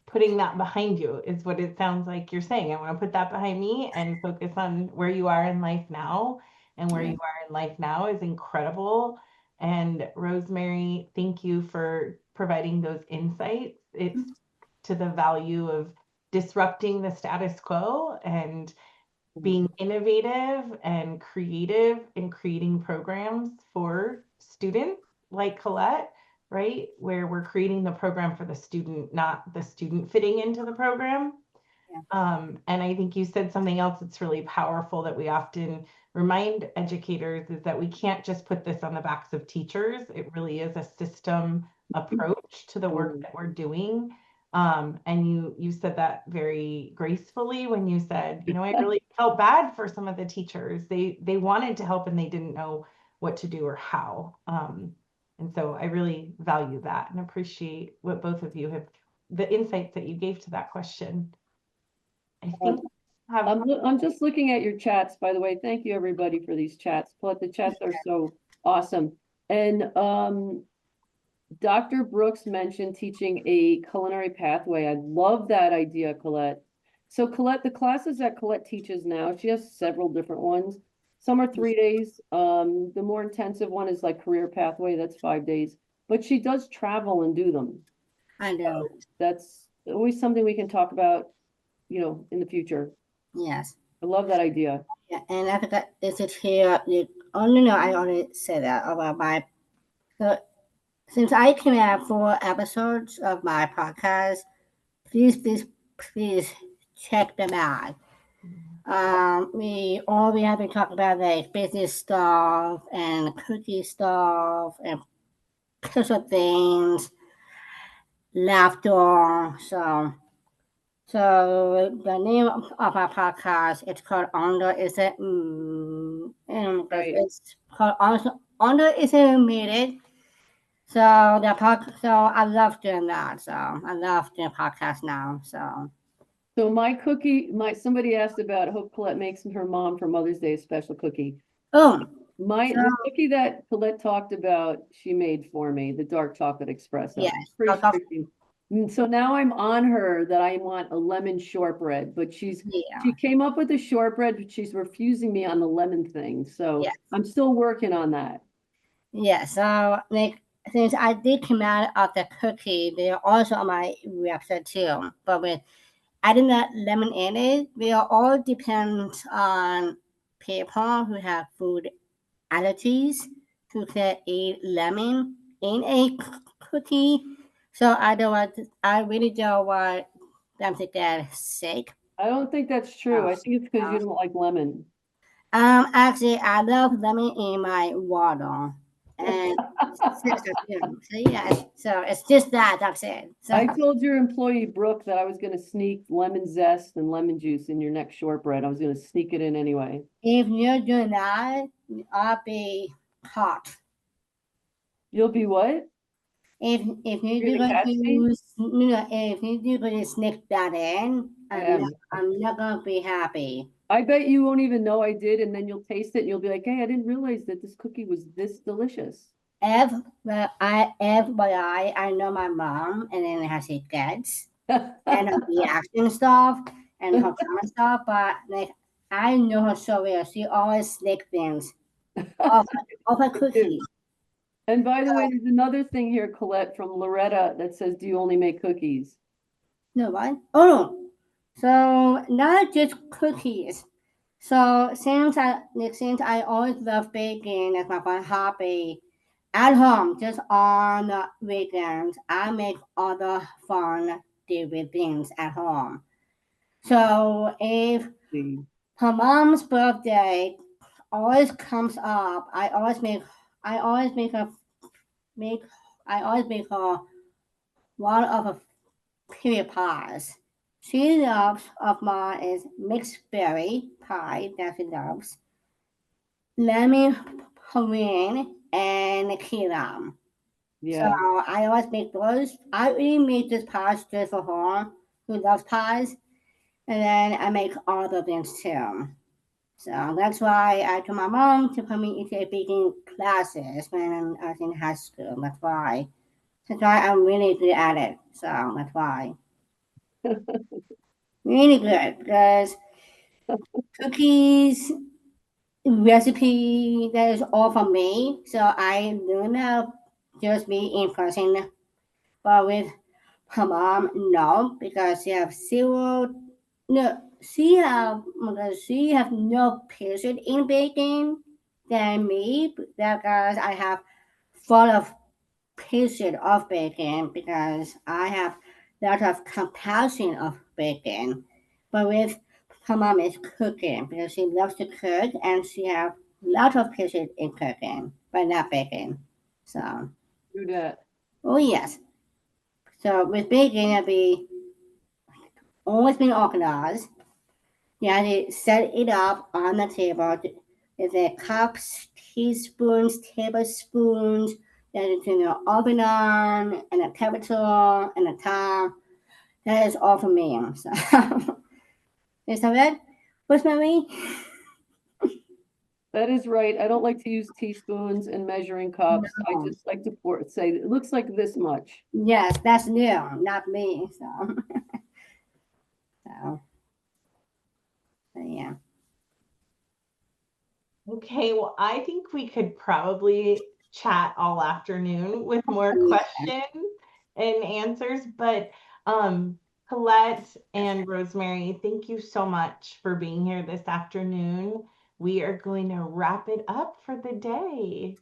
putting that behind you is what it sounds like you're saying. I want to put that behind me and focus on where you are in life now. And where you are in life now is incredible. And Rosemary, thank you for providing those insights. It's to the value of disrupting the status quo and being innovative and creative in creating programs for students like Colette, right? Where we're creating the program for the student, not the student fitting into the program. And I think you said something else that's really powerful that we often remind educators is that we can't just put this on the backs of teachers. It really is a system approach to the work that we're doing. And you said that very gracefully when you said, I really felt bad for some of the teachers. They wanted to help and they didn't know what to do or how. And so I really value that and appreciate what both of you have, the insights that you gave to that question. I think I'm just looking at your chats, by the way. Thank you, everybody, for these chats. But the chats are so awesome. And Dr. Brooks mentioned teaching a culinary pathway. I love that idea, Colette. So Colette, the classes that Colette teaches now, she has several different ones. Some are 3 days. The more intensive one is like career pathway. That's 5 days. But she does travel and do them. I know. That's always something we can talk about, in the future. Yes. I love that idea. Yeah, and I forgot, is it here? Oh no, I already said that about my. So since I can have 4 episodes of my podcast, please check them out. We have been talking about like business stuff and cookie stuff and personal things, laughter. So the name of our podcast it's called Under is it Right. it's called Under is it Muted. So I love doing that. So I love doing podcasts now. So somebody asked about, I hope Colette makes her mom for Mother's Day a special cookie. Oh, The cookie that Colette talked about, she made for me, the dark chocolate espresso. yes. Pretty freaking. So now I'm on her that I want a lemon shortbread, but she came up with the shortbread, but she's refusing me on the lemon thing. So Yes. I'm still working on that. Yeah, so like since I did come out of the cookie, they're also on my website too. But with adding that lemon in it, they all depend on people who have food allergies who can eat lemon in a cookie. So I really don't want them to get sick. I don't think that's true. I think it's because you don't like lemon. Actually, I love lemon in my water. And so it's just that's it. So I told your employee Brooke that I was going to sneak lemon zest and lemon juice in your next shortbread. I was going to sneak it in anyway. if you're doing that, I'll be hot. You'll be what? If You're you're gonna going catch me? if you're going to sneak that in, I'm not going to be happy. I bet you won't even know I did, and then you'll taste it and you'll be like, "Hey, I didn't realize that this cookie was this delicious." I know my mom, and then how she gets and her reaction stuff and her comment stuff, but like I know her so well. She always sneak things off her cookies. And by the way, there's another thing here, Colette, from Loretta that says, "Do you only make cookies?" No, what? Oh, so not just cookies. So since I always love baking as my fun hobby, at home, just on the weekends, I make other fun daily things at home. So if her mom's birthday always comes up, I always make I always make her one of her period pies. She loves of mine is mixed berry pie that she loves, lemon meringue and key lime. Yeah. So I always make those. I really make this pies just for her who loves pies, and then I make other things too. So that's why I told my mom to put me into baking classes when I was in high school. That's why. That's why I'm really good at it. So that's why. Really good because cookies recipe that is all for me. So I learned how just be in person. But with her mom, no, because she have no patience in baking than me because I have full of patience of baking because I have lot of compassion of baking. But with her mom is cooking because she loves to cook and she have lot of patience in cooking, but not baking. So Do that. oh yes. So with baking, I'll be always been organized. You have to set it up on the table with the cups, teaspoons, tablespoons. You have to turn the oven on and the temperature and the time. That is all for me. So is that it? What's my me? That is right. I don't like to use teaspoons and measuring cups. I No. just like to say it looks like this much. Yes, that's new, not me. So, so yeah. Okay, well, I think we could probably chat all afternoon with more questions and answers, but Colette and Rosemary, thank you so much for being here this afternoon. we are going to wrap it up for the day.